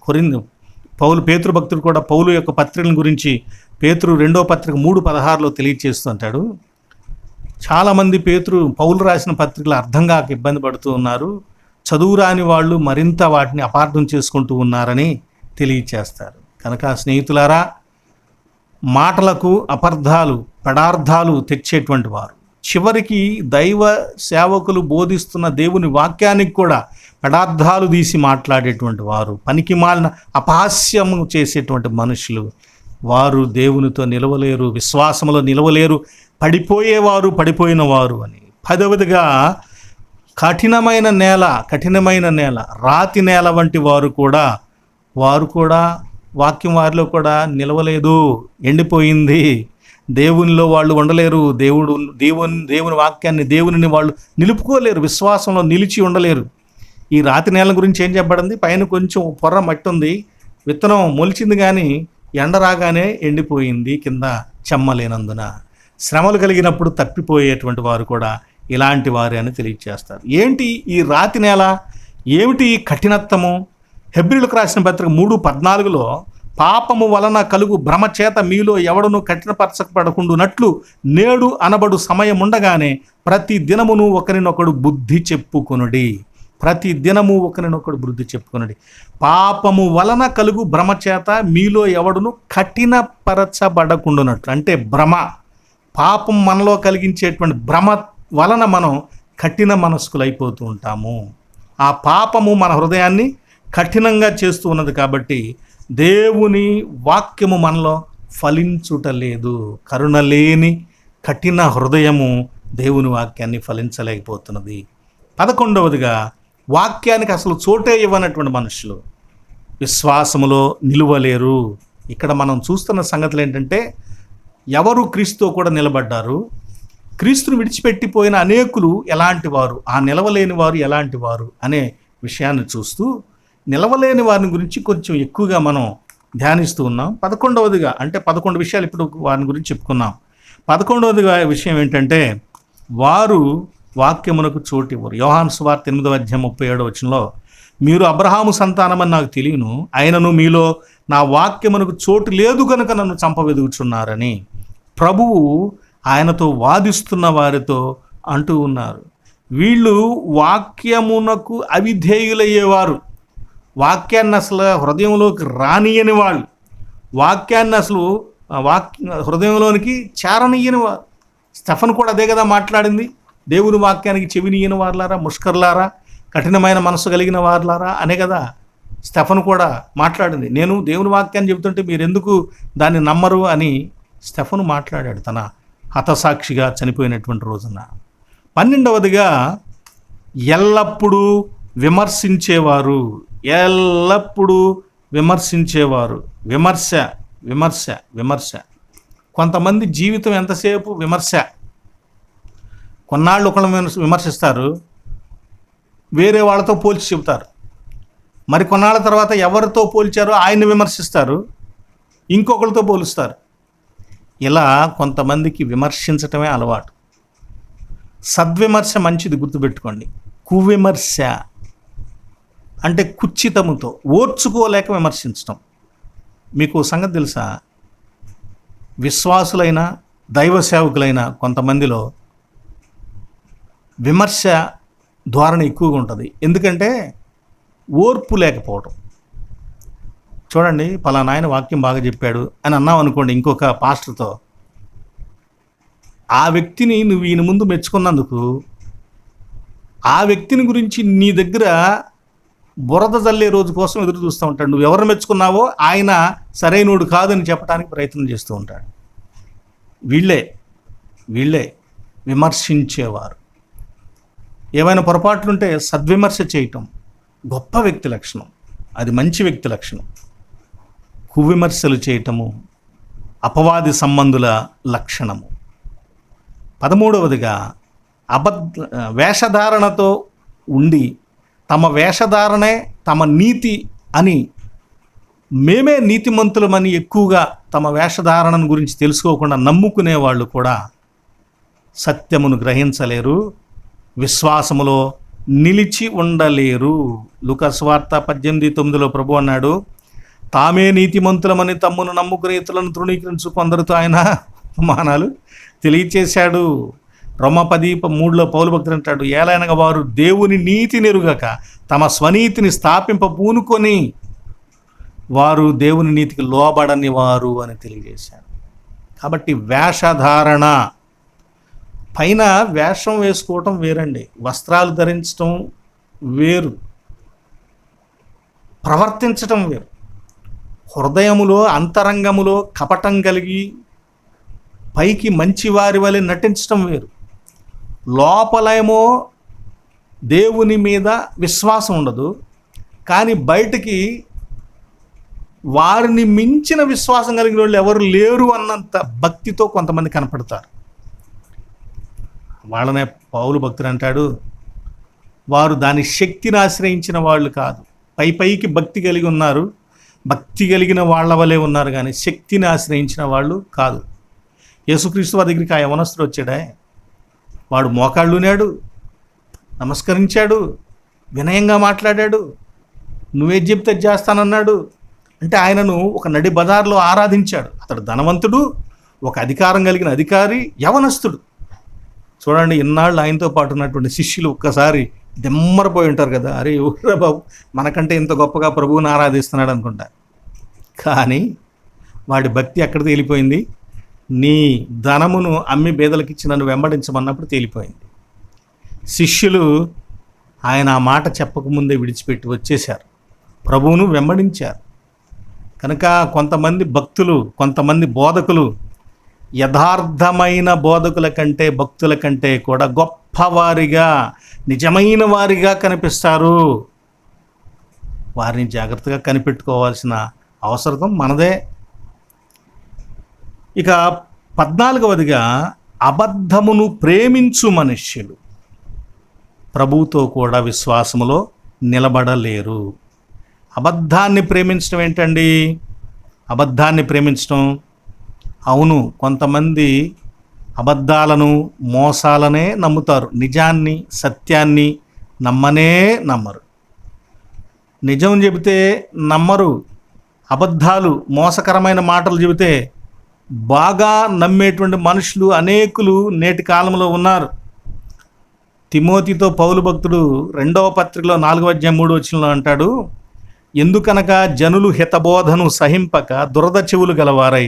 పేతురు భక్తుడు కూడా పౌలు యొక్క పత్రికల గురించి పేతురు 2వ పత్రిక 3:16లో తెలియచేస్తూ ఉంటాడు. చాలామంది పౌలు రాసిన పత్రికలు అర్థం కాక ఇబ్బంది పడుతూ ఉన్నారు, చదువు రాని వాళ్ళు మరింత వాటిని అపార్థం చేసుకుంటూ ఉన్నారని తెలియచేస్తారు. కనుక స్నేహితులారా, మాటలకు అపార్థాలు పెడార్థాలు తెచ్చేటువంటి వారు, చివరికి దైవ సేవకులు బోధిస్తున్న దేవుని వాక్యానికి కూడా పెడార్థాలు తీసి మాట్లాడేటువంటి వారు, పనికి మాలిన అపహాస్యము చేసేటువంటి మనుషులు, వారు దేవునితో నిలవలేరు, విశ్వాసంలో నిలవలేరు, పడిపోయిన వారు అని. 10వదిగా కఠినమైన నేల, రాతి నేల వంటి వారు కూడా వాక్యం వారిలో కూడా నిలవలేదు, ఎండిపోయింది. దేవునిలో వాళ్ళు ఉండలేరు, దేవుని వాక్యాన్ని, దేవునిని వాళ్ళు నిలుపుకోలేరు, విశ్వాసంలో నిలిచి ఉండలేరు. ఈ రాతి నేల గురించి ఏం చెప్పబడింది? పైన కొంచెం పొర్ర మట్టి ఉంది, విత్తనం మొలిచింది, కానీ ఎండ రాగానే ఎండిపోయింది, కింద చెమ్మలేనందున. శ్రమలు కలిగినప్పుడు తప్పిపోయేటువంటి వారు కూడా ఇలాంటి వారే అని తెలియజేస్తారు. ఏంటి ఈ రాతి నేల, ఏమిటి ఈ కఠినత్వము? హెబ్రీయులకు రాసిన పత్రిక 3:14లో పాపము వలన కలుగు భ్రమ చేత మీలో ఎవడను కఠినపరచబడకుండునట్లు నేడు అనబడు సమయం ఉండగానే ప్రతి దినమును ఒకరినొకడు బుద్ధి చెప్పుకొనుడి. పాపము వలన కలుగు భ్రమ చేత మీలో ఎవడును కఠినపరచబడకుండునట్లు, అంటే భ్రమ, పాపం మనలో కలిగించేటువంటి భ్రమ వలన మనం కఠిన మనస్కులైపోతూ ఉంటాము. ఆ పాపము మన హృదయాన్ని కఠినంగా చేస్తూ ఉన్నది కాబట్టి దేవుని వాక్యము మనలో ఫలించుటలేదు. కరుణ లేని కఠిన హృదయము దేవుని వాక్యాన్ని ఫలించలేకపోతున్నది. 11వదిగా వాక్యానికి అసలు చోటే ఇవ్వనటువంటి మనుషులు విశ్వాసములో నిలువలేరు. ఇక్కడ మనం చూస్తున్న సంగతులు ఏంటంటే, ఎవరు క్రీస్తుతో కూడా నిలబడ్డారు, క్రీస్తును విడిచిపెట్టిపోయిన అనేకులు ఎలాంటి వారు, ఆ నిలవలేని వారు ఎలాంటి వారు అనే విషయాన్ని చూస్తూ నిలవలేని వారిని గురించి కొంచెం ఎక్కువగా మనం ధ్యానిస్తూ ఉన్నాం. 11వదిగా, అంటే 11 విషయాలు ఇప్పుడు వారిని గురించి చెప్పుకున్నాం. 11వదిగా విషయం ఏంటంటే, వారు వాక్యమునకు చోటు ఇవ్వరు. యోహాను సువార్త 8వ అధ్యాయం 37వ వచనంలో మీరు అబ్రహాము సంతానమని నాకు తెలియను, ఆయనను మీలో నా వాక్యమునకు చోటు లేదు కనుక నన్ను చంపవెదుగుచున్నారని ప్రభువు ఆయనతో వాదిస్తున్న వారితో అంటూ ఉన్నారు. వీళ్ళు వాక్యమునకు అవిధేయులయ్యేవారు, వాక్యాన్ని అసలు హృదయంలోకి రానియని వాళ్ళు, వాక్యాన్ని అసలు హృదయంలోనికి చేరనియని వారు. స్టెఫన్ కూడా అదే కదా మాట్లాడింది, దేవుని వాక్యానికి చెవినియని వారులారా, ముష్కర్లారా, కఠినమైన మనసు కలిగిన వారులారా అనే కదా స్టెఫన్ కూడా మాట్లాడింది. నేను దేవుని వాక్యాన్ని చెబుతుంటే మీరు ఎందుకు దాన్ని నమ్మరు అని స్టెఫను మాట్లాడాడు తన హతసాక్షిగా చనిపోయినటువంటి రోజున. 12వదిగా ఎల్లప్పుడూ విమర్శించేవారు, విమర్శ. కొంతమంది జీవితం ఎంతసేపు విమర్శ. కొన్నాళ్ళు ఒకళ్ళని విమర్శిస్తారు, వేరే వాళ్ళతో పోల్చి చెబుతారు. మరి కొన్నాళ్ళ తర్వాత ఎవరితో పోల్చారో ఆయన్ని విమర్శిస్తారు, ఇంకొకరితో పోలుస్తారు. ఇలా కొంతమందికి విమర్శించటమే అలవాటు. సద్విమర్శ మంచిది, గుర్తుపెట్టుకోండి. కువిమర్శ అంటే కుచ్చితముతో ఓర్చుకోలేక విమర్శించటం. మీకు సంగతి తెలుసా, విశ్వాసులైన దైవ సేవకులైన కొంతమందిలో విమర్శ ధోరణి ఎక్కువగా ఉంటుంది. ఎందుకంటే ఓర్పు లేకపోవటం. చూడండి, పలానా ఆయన వాక్యం బాగా చెప్పాడు అని అన్నాం అనుకోండి ఇంకొక పాస్టర్తో, ఆ వ్యక్తిని నువ్వు ఈయన ముందు మెచ్చుకున్నందుకు ఆ వ్యక్తిని గురించి నీ దగ్గర బురద జల్లే రోజు కోసం ఎదురు చూస్తూ ఉంటాడు. నువ్వు ఎవరు మెచ్చుకున్నావో ఆయన సరైనోడు కాదని చెప్పడానికి ప్రయత్నం చేస్తూ ఉంటాడు. వీళ్ళే విమర్శించేవారు. ఏమైనా పొరపాట్లుంటే సద్విమర్శ చేయటం గొప్ప వ్యక్తి లక్షణం, అది మంచి వ్యక్తి లక్షణం. కువిమర్శలు చేయటము అపవాది సంబంధుల లక్షణము. 13వదిగా వేషధారణతో ఉండి తమ వేషధారణే తమ నీతి అని, మేమే నీతిమంతులమని ఎక్కువగా తమ వేషధారణను గురించి తెలుసుకోకుండా నమ్ముకునే వాళ్ళు కూడా సత్యమును గ్రహించలేరు, విశ్వాసములో నిలిచి ఉండలేరు. లూకా సువార్త 18:9 ప్రభు అన్నాడు, తామే నీతిమంతులమని తమ్మును నమ్ముకునే ఇతరులను తృణీకరించు కొందరితో ఆయన ఉపమానాలు తెలియచేశాడు. రోమా 10:3 పౌలు భక్తుడు అంటాడు, ఏలైనగా వారు దేవుని నీతి నెరుగక తమ స్వనీతిని స్థాపింప పూనుకొని వారు దేవుని నీతికి లోబడని వారు అని తెలియజేశాడు. కాబట్టి వేషధారణ, పైన వేషం వేసుకోవటం వేరండి, వస్త్రాలు ధరించటం వేరు, ప్రవర్తించటం వేరు. హృదయములో అంతరంగములో కపటం కలిగి పైకి మంచివారి వలె నటించటం వేరు. లోపలేమో దేవుని మీద విశ్వాసం ఉండదు, కానీ బయటికి వారిని మించిన విశ్వాసం కలిగిన వాళ్ళు ఎవరు లేరు అన్నంత భక్తితో కొంతమంది కనపడతారు. వాళ్ళనే పౌలు భక్తుడు అంటాడు, వారు దాని శక్తిని ఆశ్రయించిన వాళ్ళు కాదు. పైకి భక్తి కలిగి ఉన్నారు, భక్తి కలిగిన వాళ్ళ వలె ఉన్నారు, కానీ శక్తిని ఆశ్రయించిన వాళ్ళు కాదు. యేసుక్రీస్తు వారి దగ్గరికి ఆ యవనస్తుడు వచ్చాడే, వాడు మోకాళ్ళునాడు, నమస్కరించాడు, వినయంగా మాట్లాడాడు, నువ్వేది చెప్తే చేస్తానన్నాడు. అంటే ఆయనను ఒక నడి బజార్లో ఆరాధించాడు. అతడు ధనవంతుడు, ఒక అధికారం కలిగిన అధికారి, యవనస్తుడు. చూడండి, ఇన్నాళ్ళు ఆయనతో పాటు ఉన్నటువంటి శిష్యులు ఒక్కసారి దెమ్మరపోయి ఉంటారు కదా, అరే ఎవరా బాబు మనకంటే ఇంత గొప్పగా ప్రభువుని ఆరాధిస్తున్నాడు అనుకుంటా. కానీ వాడి భక్తి ఎక్కడ తేలిపోయింది, నీ ధనమును అమ్మి బేదలకిచ్చి నన్ను వెంబడించమన్నప్పుడు తేలిపోయింది. శిష్యులు ఆయన ఆ మాట చెప్పకముందే విడిచిపెట్టి వచ్చేశారు, ప్రభువును వెంబడించారు. కనుక కొంతమంది భక్తులు, కొంతమంది బోధకులు యథార్థమైన బోధకుల కంటే భక్తుల కంటే కూడా గొప్పవారిగా, నిజమైన వారిగా కనిపిస్తారు. వారిని జాగ్రత్తగా కనిపెట్టుకోవాల్సిన అవసరం మనదే. ఇక 14వదిగా అబద్ధమును ప్రేమించు మనుష్యులు ప్రభువుతో కూడా విశ్వాసములో నిలబడలేరు. అబద్ధాన్ని ప్రేమించడం ఏంటండి? అబద్ధాన్ని ప్రేమించడం, అవును, కొంతమంది అబద్ధాలను మోసాలనే నమ్ముతారు, నిజాన్ని సత్యాన్ని నమ్మరు. నిజం చెబితే నమ్మరు, అబద్ధాలు మోసకరమైన మాటలు చెబితే బాగా నమ్మేటువంటి మనుషులు అనేకులు నేటి కాలంలో ఉన్నారు. తిమోతితో పౌలు భక్తుడు 2వ పత్రికలో 4:3 అంటాడు, ఎందుకనగా జనులు హితబోధను సహింపక దురద చెవులు గలవారై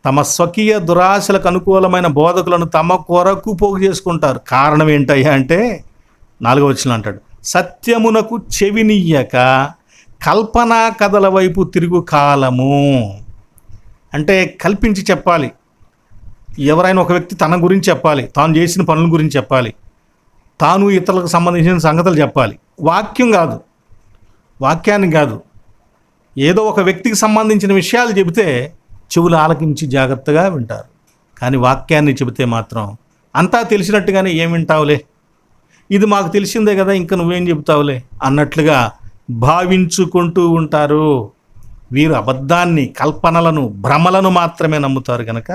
తమ స్వకీయ దురాశలకు అనుకూలమైన బోధకులను తమ కొరకు పోగు చేసుకుంటారు. కారణం ఏంటయ్యా అంటే 4వ అంటాడు, సత్యమునకు చెవినియ్యక కల్పనా కథల వైపు తిరుగు కాలము. అంటే కల్పించి చెప్పాలి. ఎవరైనా ఒక వ్యక్తి తన గురించి చెప్పాలి, తాను చేసిన పనుల గురించి చెప్పాలి, తాను ఇతరులకు సంబంధించిన సంగతులు చెప్పాలి. వాక్యాన్ని కాదు, ఏదో ఒక వ్యక్తికి సంబంధించిన విషయాలు చెబితే చెవులు ఆలకించి జాగ్రత్తగా వింటారు. కానీ వాక్యాన్ని చెబితే మాత్రం అంతా తెలిసినట్టుగానే ఏం వింటావులే, ఇది మాకు తెలిసిందే కదా ఇంకా నువ్వేం చెబుతావులే అన్నట్లుగా భావించుకుంటూ ఉంటారు. వీరు అబద్ధాన్ని, కల్పనలను, భ్రమలను మాత్రమే నమ్ముతారు కనుక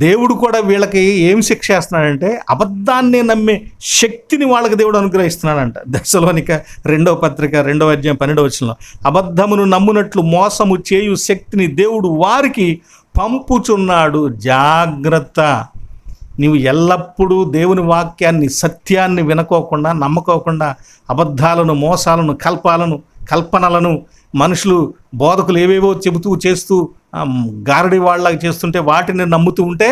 దేవుడు కూడా వీళ్ళకి ఏం శిక్ష చేస్తున్నాడంటే అబద్ధాన్ని నమ్మే శక్తిని వాళ్ళకి దేవుడు అనుగ్రహిస్తున్నాడంట. దశలోనిక 2వ పత్రిక 2వ అధ్యాయం 12వ వచనంలో, అబద్ధమును నమ్మునట్లు మోసము చేయు శక్తిని దేవుడు వారికి పంపుచున్నాడు. జాగ్రత్త, నీవు ఎల్లప్పుడూ దేవుని వాక్యాన్ని, సత్యాన్ని వినుకోకుండా, నమ్మకోకుండా అబద్ధాలను, మోసాలను, కల్పనలను, మనుషులు బోధకులు ఏవేవో చెబుతూ చేస్తూ గారడి వాళ్ళకి చేస్తుంటే వాటిని నమ్ముతూ ఉంటే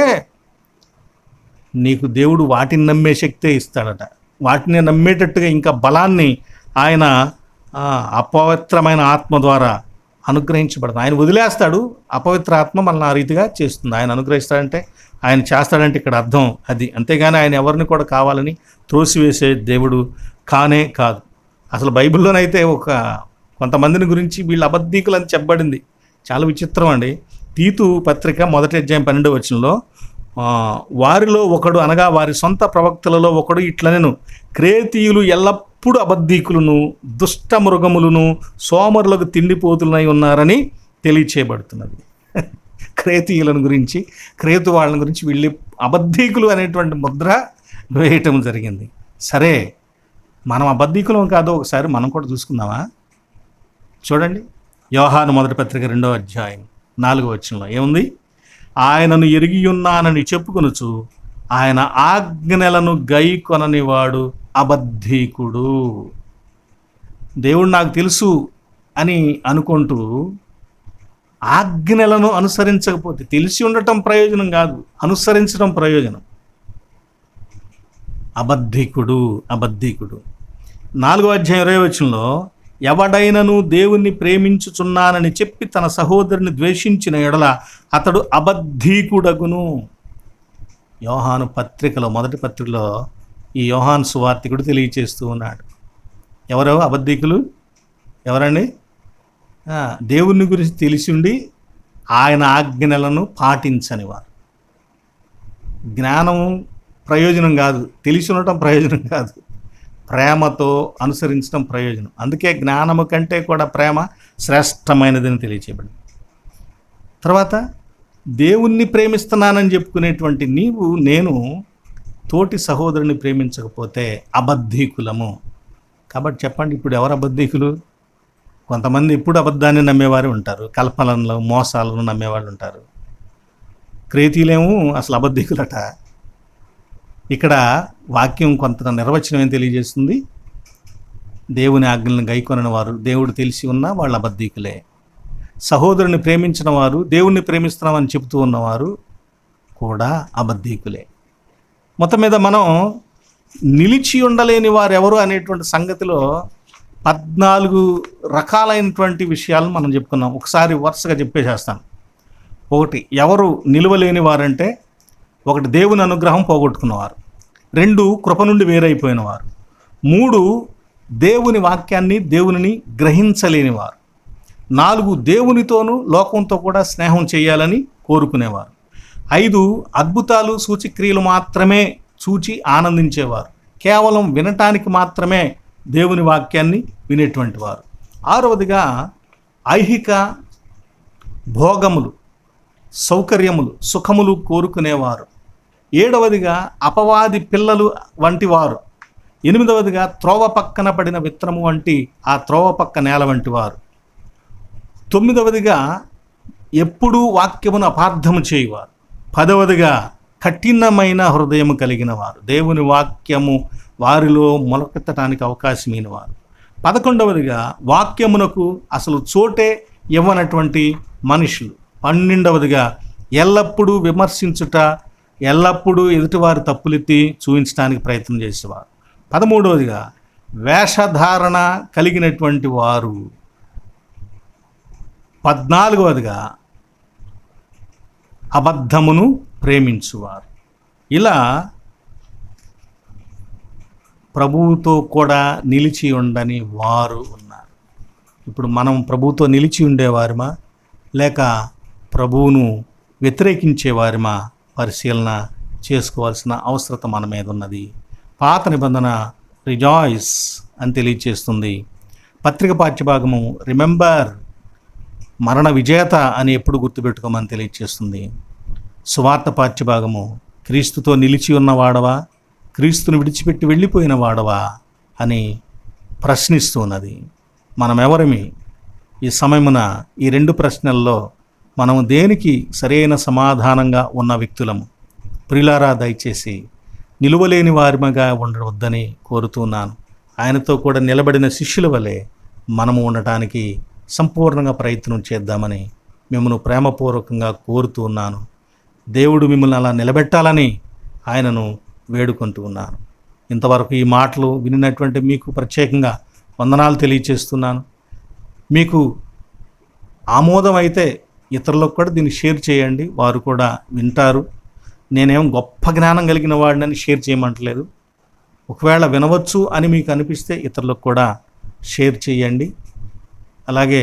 నీకు దేవుడు వాటిని నమ్మే శక్తే ఇస్తాడట. వాటిని నమ్మేటట్టుగా ఇంకా బలాన్ని ఆయన అపవిత్రమైన ఆత్మ ద్వారా అనుగ్రహించబడదు. ఆయన వదిలేస్తాడు, అపవిత్ర ఆత్మ మనల్ని ఆ రీతిగా చేస్తుంది. ఆయన అనుగ్రహిస్తాడంటే, ఆయన చేస్తాడంటే ఇక్కడ అర్థం అది. అంతేగాని ఆయన ఎవరిని కూడా కావాలని త్రోసివేసే దేవుడు కానే కాదు. అసలు బైబిల్లోనైతే కొంతమందిని గురించి వీళ్ళు అబద్ధీకులు అని చెప్పబడింది. చాలా విచిత్రం అండి. తీతు పత్రిక 1వ అధ్యాయం 12వ వచనంలో, వారిలో ఒకడు, అనగా వారి సొంత ప్రవక్తలలో ఒకడు ఇట్లనెను, క్రేతీయులు ఎల్లప్పుడూ అబద్ధీకులను, దుష్ట మృగములను, సోమరులకు తిండిపోతులై ఉన్నారని తెలియచేయబడుతున్నది. క్రేతీయులను గురించి, క్రేతు వాళ్ళని గురించి వీళ్ళు అబద్ధీకులు అనేటువంటి ముద్ర వేయటం జరిగింది. సరే, మనం అబద్ధీకులం కాదో ఒకసారి మనం కూడా చూసుకుందామా? చూడండి, యోహాను 1వ పత్రిక 2వ అధ్యాయం 4వ వచనంలో ఏముంది? ఆయనను ఎరిగియున్నానని చెప్పుకొనుచు ఆయన ఆజ్ఞలను గైకొననివాడు అబద్ధీకుడు. దేవుడు నాకు తెలుసు అని అనుకుంటూ ఆజ్ఞలను అనుసరించకపోతే, తెలిసి ఉండటం ప్రయోజనం కాదు, అనుసరించడం ప్రయోజనం. అబద్ధీకుడు. 4వ అధ్యాయం 20వ వచనంలో, ఎవడైనను దేవుణ్ణి ప్రేమించుచున్నానని చెప్పి తన సహోదరుని ద్వేషించిన ఎడల అతడు అబద్ధీకుడగును. యోహాను పత్రికలో, 1వ పత్రికలో ఈ యోహాను సువార్తికుడు తెలియచేస్తూ ఉన్నాడు. ఎవరో అబద్ధీకులు? ఎవరండి? దేవుని గురించి తెలిసి ఉండి ఆయన ఆజ్ఞలను పాటించని వారు. జ్ఞానం ప్రయోజనం కాదు, తెలిసి ఉండటం ప్రయోజనం కాదు, ప్రేమతో అనుసరించడం ప్రయోజనం. అందుకే జ్ఞానము కంటే కూడా ప్రేమ శ్రేష్టమైనదని తెలియచేయబడింది. తర్వాత, దేవుణ్ణి ప్రేమిస్తున్నానని చెప్పుకునేటువంటి నీవు, నేను తోటి సహోదరుని ప్రేమించకపోతే అబద్ధీకులము. కాబట్టి చెప్పండి, ఇప్పుడు ఎవరు అబద్ధీకులు? కొంతమంది ఇప్పుడు అబద్ధాన్ని నమ్మేవారు ఉంటారు, కల్పనలను, మోసాలను నమ్మేవాళ్ళు ఉంటారు. క్రేతీలేమో అసలు అబద్ధీకులట. ఇక్కడ వాక్యం కొంత నిర్వచనం ఏం తెలియజేస్తుంది? దేవుని ఆజ్ఞలను గైకొనని వారు, దేవుడు తెలిసి ఉన్నా వాళ్ళు అబద్ధీకులే. సహోదరుని ప్రేమించిన వారు, దేవుణ్ణి ప్రేమిస్తున్నామని చెబుతూ ఉన్నవారు కూడా అబద్ధీకులే. మొత్తం మీద మనం నిలిచి ఉండలేని వారు ఎవరు అనేటువంటి సంగతిలో 14 రకాలైనటువంటి విషయాలను మనం చెప్పుకున్నాం. ఒకసారి వరుసగా చెప్పేసేస్తాను. 1, ఎవరు నిలవలేని వారంటే, 1 దేవుని అనుగ్రహం పోగొట్టుకున్నవారు, 2 కృప నుండి వేరైపోయిన వారు, 3 దేవుని వాక్యాన్ని, దేవునిని గ్రహించలేనివారు, 4 దేవునితోనూ లోకంతో కూడా స్నేహం చేయాలని కోరుకునేవారు, 5 అద్భుతాలు, సూచక్రియలు మాత్రమే చూచి ఆనందించేవారు, కేవలం వినటానికి మాత్రమే దేవుని వాక్యాన్ని వినేటువంటి వారు, 6వదిగా ఐహిక భోగములు, సౌకర్యములు, సుఖములు కోరుకునేవారు, 7వదిగా అపవాది పిల్లలు వంటి వారు, 8వదిగా త్రోవ పక్కన పడిన విత్తనము వంటి ఆ త్రోవ పక్క నేల వంటి వారు, 9వదిగా ఎప్పుడూ వాక్యమును అపార్థము చేయువారు, 10వదిగా కఠినమైన హృదయము కలిగిన వారు, దేవుని వాక్యము వారిలో మొలకెత్తడానికి అవకాశమైన వారు, 11వదిగా వాక్యమునకు అసలు చోటే ఇవ్వనటువంటి మనుషులు, 12వదిగా ఎల్లప్పుడూ విమర్శించుట, ఎల్లప్పుడూ ఎదుటివారి తప్పులెత్తి చూపించడానికి ప్రయత్నం చేసేవారు, 13వదిగా వేషధారణ కలిగినటువంటి వారు, 14వదిగా అబద్ధమును ప్రేమించువారు. ఇలా ప్రభువుతో కూడా నిలిచి ఉండని వారు ఉన్నారు. ఇప్పుడు మనం ప్రభువుతో నిలిచి ఉండేవారిమా, లేక ప్రభువును వ్యతిరేకించేవారిమా పరిశీలన చేసుకోవాల్సిన అవసరత మన మీద ఉన్నది. పాత నిబంధన రిజాయిస్ అని తెలియచేస్తుంది, పత్రిక పాఠ్యభాగము రిమెంబర్, మరణ విజేత అని ఎప్పుడు గుర్తుపెట్టుకోమని తెలియజేస్తుంది. సువార్త పాఠ్యభాగము క్రీస్తుతో నిలిచి ఉన్నవాడవా, క్రీస్తుని విడిచిపెట్టి వెళ్ళిపోయిన వాడవా అని ప్రశ్నిస్తున్నది. మనమెవరమి? ఈ సమయమున ఈ 2 ప్రశ్నల్లో మనము దేనికి సరైన సమాధానంగా ఉన్న వ్యక్తులము? ప్రియులారా, దయచేసి నిలువలేని వారిగా ఉండవద్దని కోరుతున్నాను. ఆయనతో కూడా నిలబడిన శిష్యుల వలె మనము ఉండటానికి సంపూర్ణంగా ప్రయత్నం చేద్దామని మిమ్మల్ని ప్రేమపూర్వకంగా కోరుతున్నాను. దేవుడు మిమ్మల్ని అలా నిలబెట్టాలని ఆయనను వేడుకుంటూ ఉన్నాను. ఇంతవరకు ఈ మాటలు వినినటువంటి మీకు ప్రత్యేకంగా వందనాలు తెలియచేస్తున్నాను. మీకు ఆమోదం అయితే ఇతరులకు కూడా దీన్ని షేర్ చేయండి, వారు కూడా వింటారు. నేనేం గొప్ప జ్ఞానం కలిగిన వాడిని షేర్ చేయమంటలేదు. ఒకవేళ వినవచ్చు అని మీకు అనిపిస్తే ఇతరులకు కూడా షేర్ చేయండి. అలాగే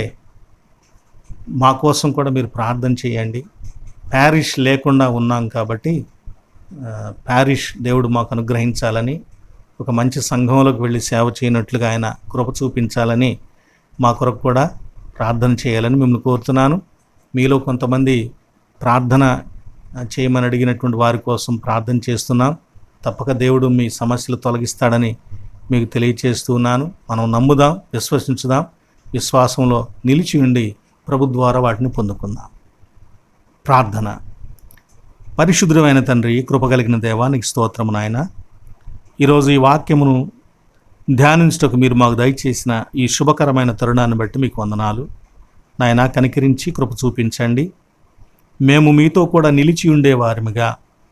మా కోసం కూడా మీరు ప్రార్థన చేయండి. ప్యారిష్ లేకుండా ఉన్నాం కాబట్టి ప్యారిష్ దేవుడు మాకు అనుగ్రహించాలని, ఒక మంచి సంఘంలోకి వెళ్ళి సేవ చేయనట్లుగా ఆయన కృప చూపించాలని, మా కొరకు కూడా ప్రార్థన చేయాలని మిమ్మల్ని కోరుతున్నాను. మీలో కొంతమంది ప్రార్థన చేయమని అడిగినటువంటి వారి కోసం ప్రార్థన చేస్తున్నాం. తప్పక దేవుడు మీ సమస్యలు తొలగిస్తాడని మీకు తెలియచేస్తున్నాను. మనం నమ్ముదాం, విశ్వసించుదాం, విశ్వాసంలో నిలిచి ఉండి ప్రభు ద్వారా వాటిని పొందుకుందాం. ప్రార్థన. పరిశుద్ధమైన తండ్రి, కృపగలిగిన దేవా, నీకు స్తోత్రము నాయన. ఈరోజు ఈ వాక్యమును ధ్యానించుటకు మీరు మాకు దయచేసిన ఈ శుభకరమైన తరుణాన్ని బట్టి మీకు వందనాలు నాయన. కనికరించి కృప చూపించండి. మేము మీతో కూడా నిలిచి ఉండేవారిగా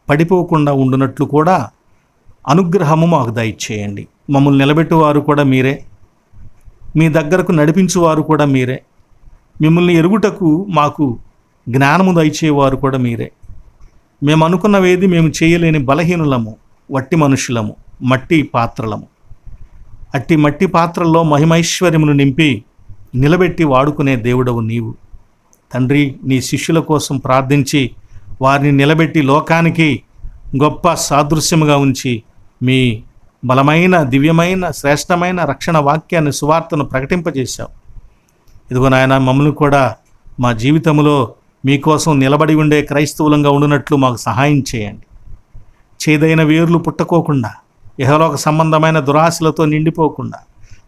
పడిపోకుండా ఉండునట్లు కూడా అనుగ్రహము మాకు దయచేయండి. మమ్మల్ని నిలబెట్టువారు కూడా మీరే, మీ దగ్గరకు నడిపించువారు కూడా మీరే, మిమ్మల్ని ఎరుగుటకు మాకు జ్ఞానము దయచేవారు కూడా మీరే. మేము అనుకున్నవేది మేము చేయలేని బలహీనులము, వట్టి మనుషులము, మట్టి పాత్రలము. అట్టి మట్టి పాత్రల్లో మహిమైశ్వర్యమును నింపి నిలబెట్టి వాడుకునే దేవుడవు నీవు తండ్రి. నీ శిష్యుల కోసం ప్రార్థించి వారిని నిలబెట్టి లోకానికి గొప్ప సాదృశ్యముగా ఉంచి మీ బలమైన, దివ్యమైన, శ్రేష్టమైన రక్షణ వాక్యాన్ని, సువార్తను ప్రకటింపజేశావు. ఇదిగో నాయన, మమ్మల్ని కూడా మా జీవితంలో మీకోసం నిలబడి ఉండే క్రైస్తవులంగా ఉండునట్లు మాకు సహాయం చేయండి. చేదైన వేర్లు పుట్టకోకుండా, ఇహలోక సంబంధమైన దురాశలతో నిండిపోకుండా,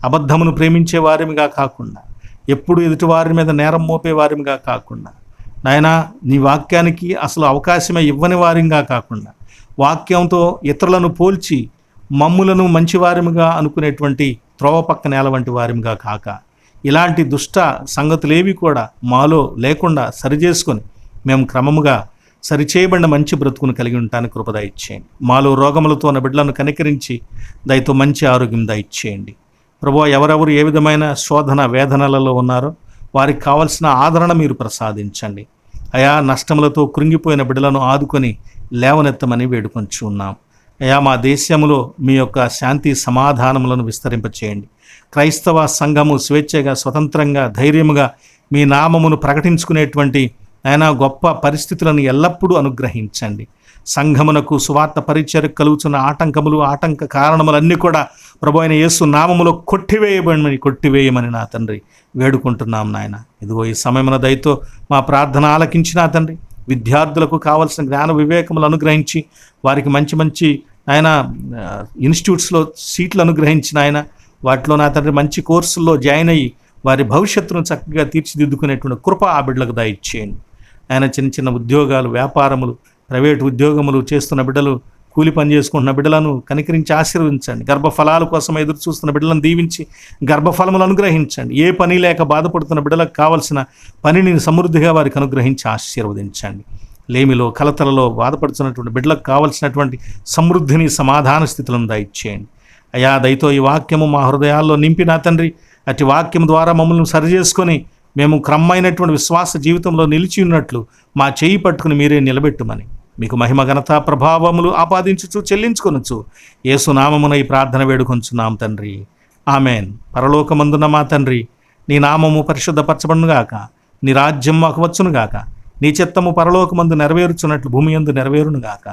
అబద్ధమును ప్రేమించే వారిమిగా కాకుండా, ఎప్పుడు ఎదుటివారి మీద నేరం మోపే వారిమిగా కాకుండా, నాయనా నీ వాక్యానికి అసలు అవకాశమే ఇవ్వని వారిగా కాకుండా, వాక్యంతో ఇతరులను పోల్చి మమ్ములను మంచివారిమిగా అనుకునేటువంటి త్రోవ పక్క నేల వంటి వారిమిగా కాక, ఇలాంటి దుష్ట సంగతులేవి కూడా మాలో లేకుండా సరిచేసుకొని మేము క్రమముగా సరిచేయబడిన మంచి బ్రతుకును కలిగి ఉండటానికి కృప దయచేయండి. మాలో రోగములతో ఉన్న బిడ్డలను కనికరించి దయతో మంచి ఆరోగ్యం దయచేయండి. ప్రభువా, ఎవరెవరు ఏ విధమైన శోధన వేదనలలో ఉన్నారో వారికి కావలసిన ఆదరణ మీరు ప్రసాదించండి. అయా, నష్టములతో కృంగిపోయిన బిడ్డలను ఆదుకొని లేవనెత్తమని వేడుకొంచు ఉన్నాం. అయా, మా దేశంలో మీ యొక్క శాంతి సమాధానములను విస్తరింపచేయండి. క్రైస్తవ సంఘము స్వేచ్ఛగా, స్వతంత్రంగా, ధైర్యముగా మీ నామమును ప్రకటించుకునేటువంటి ఆయన గొప్ప పరిస్థితులను ఎల్లప్పుడూ అనుగ్రహించండి. సంఘమునకు సువార్త పరిచర్యకు కలుగుతున్న ఆటంకములు, ఆటంక కారణములన్నీ కూడా ప్రభు అయిన యేసు నామములో కొట్టివేయమని నా తండ్రి వేడుకుంటున్నాం నాయన. ఇదిగో ఈ సమయమున దయతో మా ప్రార్థన ఆలకించిన తండ్రి, విద్యార్థులకు కావలసిన జ్ఞాన వివేకములు అనుగ్రహించి వారికి మంచి మంచి ఆయన ఇన్స్టిట్యూట్స్లో సీట్లు అనుగ్రహించిన ఆయన, వాటిలో నా తండ్రి మంచి కోర్సుల్లో జాయిన్ అయ్యి వారి భవిష్యత్తును చక్కగా తీర్చిదిద్దుకునేటువంటి కృప ఆ బిడ్డలకు దయచేయండి. ఆయన చిన్న చిన్న ఉద్యోగాలు, వ్యాపారములు, ప్రైవేటు ఉద్యోగములు చేస్తున్న బిడ్డలు, కూలి పని చేసుకుంటున్న బిడ్డలను కనికరించి ఆశీర్వదించండి. గర్భఫలాల కోసం ఎదురు చూస్తున్న బిడ్డలను దీవించి గర్భఫలములు అనుగ్రహించండి. ఏ పని లేక బాధపడుతున్న బిడ్డలకు కావలసిన పనిని సమృద్ధిగా వారికి అనుగ్రహించి ఆశీర్వదించండి. లేమిలో, కలతలలో బాధపడుతున్నటువంటి బిడ్డలకు కావలసినటువంటి సమృద్ధిని, సమాధాన స్థితులను దయచేయండి. అయా, దయతో ఈ వాక్యము మా హృదయాల్లో నింపిన తండ్రి, అటు వాక్యం ద్వారా మమ్మల్ని సరిచేసుకొని మేము క్రమమైనటువంటి విశ్వాస జీవితంలో నిలిచి ఉన్నట్లు మా చేయి పట్టుకుని మీరే నిలబెట్టుమని మీకు మహిమ, ఘనత, ప్రభావములు ఆపాదించుచు చెల్లించుకొనొచ్చు యేసు నామమున ఈ ప్రార్థన వేడుకొంచున్నాం తండ్రి. ఆమెన్. పరలోకమందున్న మా తండ్రి, నీ నామము పరిశుద్ధపరచబడునుగాక, నీ రాజ్యం మాకు వచ్చునుగాక, నీ చిత్తము పరలోకమందు నెరవేరుచున్నట్లు భూమి యందు నెరవేరునుగాక.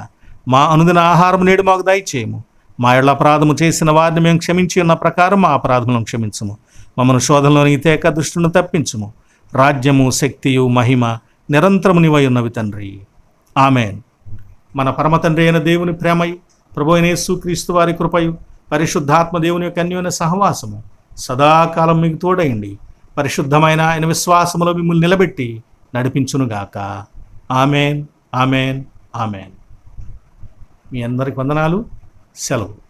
మా అనుదిన ఆహారం నేడు మాకు దయచేయము. మా ఎడల అపరాధము చేసిన వారిని మేము క్షమించి ఉన్న ప్రకారం మా అపరాధములను క్షమించము. మమ్మను శోధనలోనికి తేక దుష్టును తప్పించుము. రాజ్యము, శక్తియు, మహిమ నిరంతరము నీవై ఉన్నవి తండ్రి. ఆమెన్. మన పరమ తండ్రి అయిన దేవుని ప్రేమయు, ప్రభువైన యేసుక్రీస్తు వారి కృపయు, పరిశుద్ధాత్మ దేవుని యొక్క అన్యోన్య సహవాసము సదాకాలం మీకు తోడయండి. పరిశుద్ధమైన ఆయన విశ్వాసములో మిమ్మల్ని నిలబెట్టి నడిపించునుగాక. Amen, amen, amen. మీ అందరికి వందనాలు. సెలవు.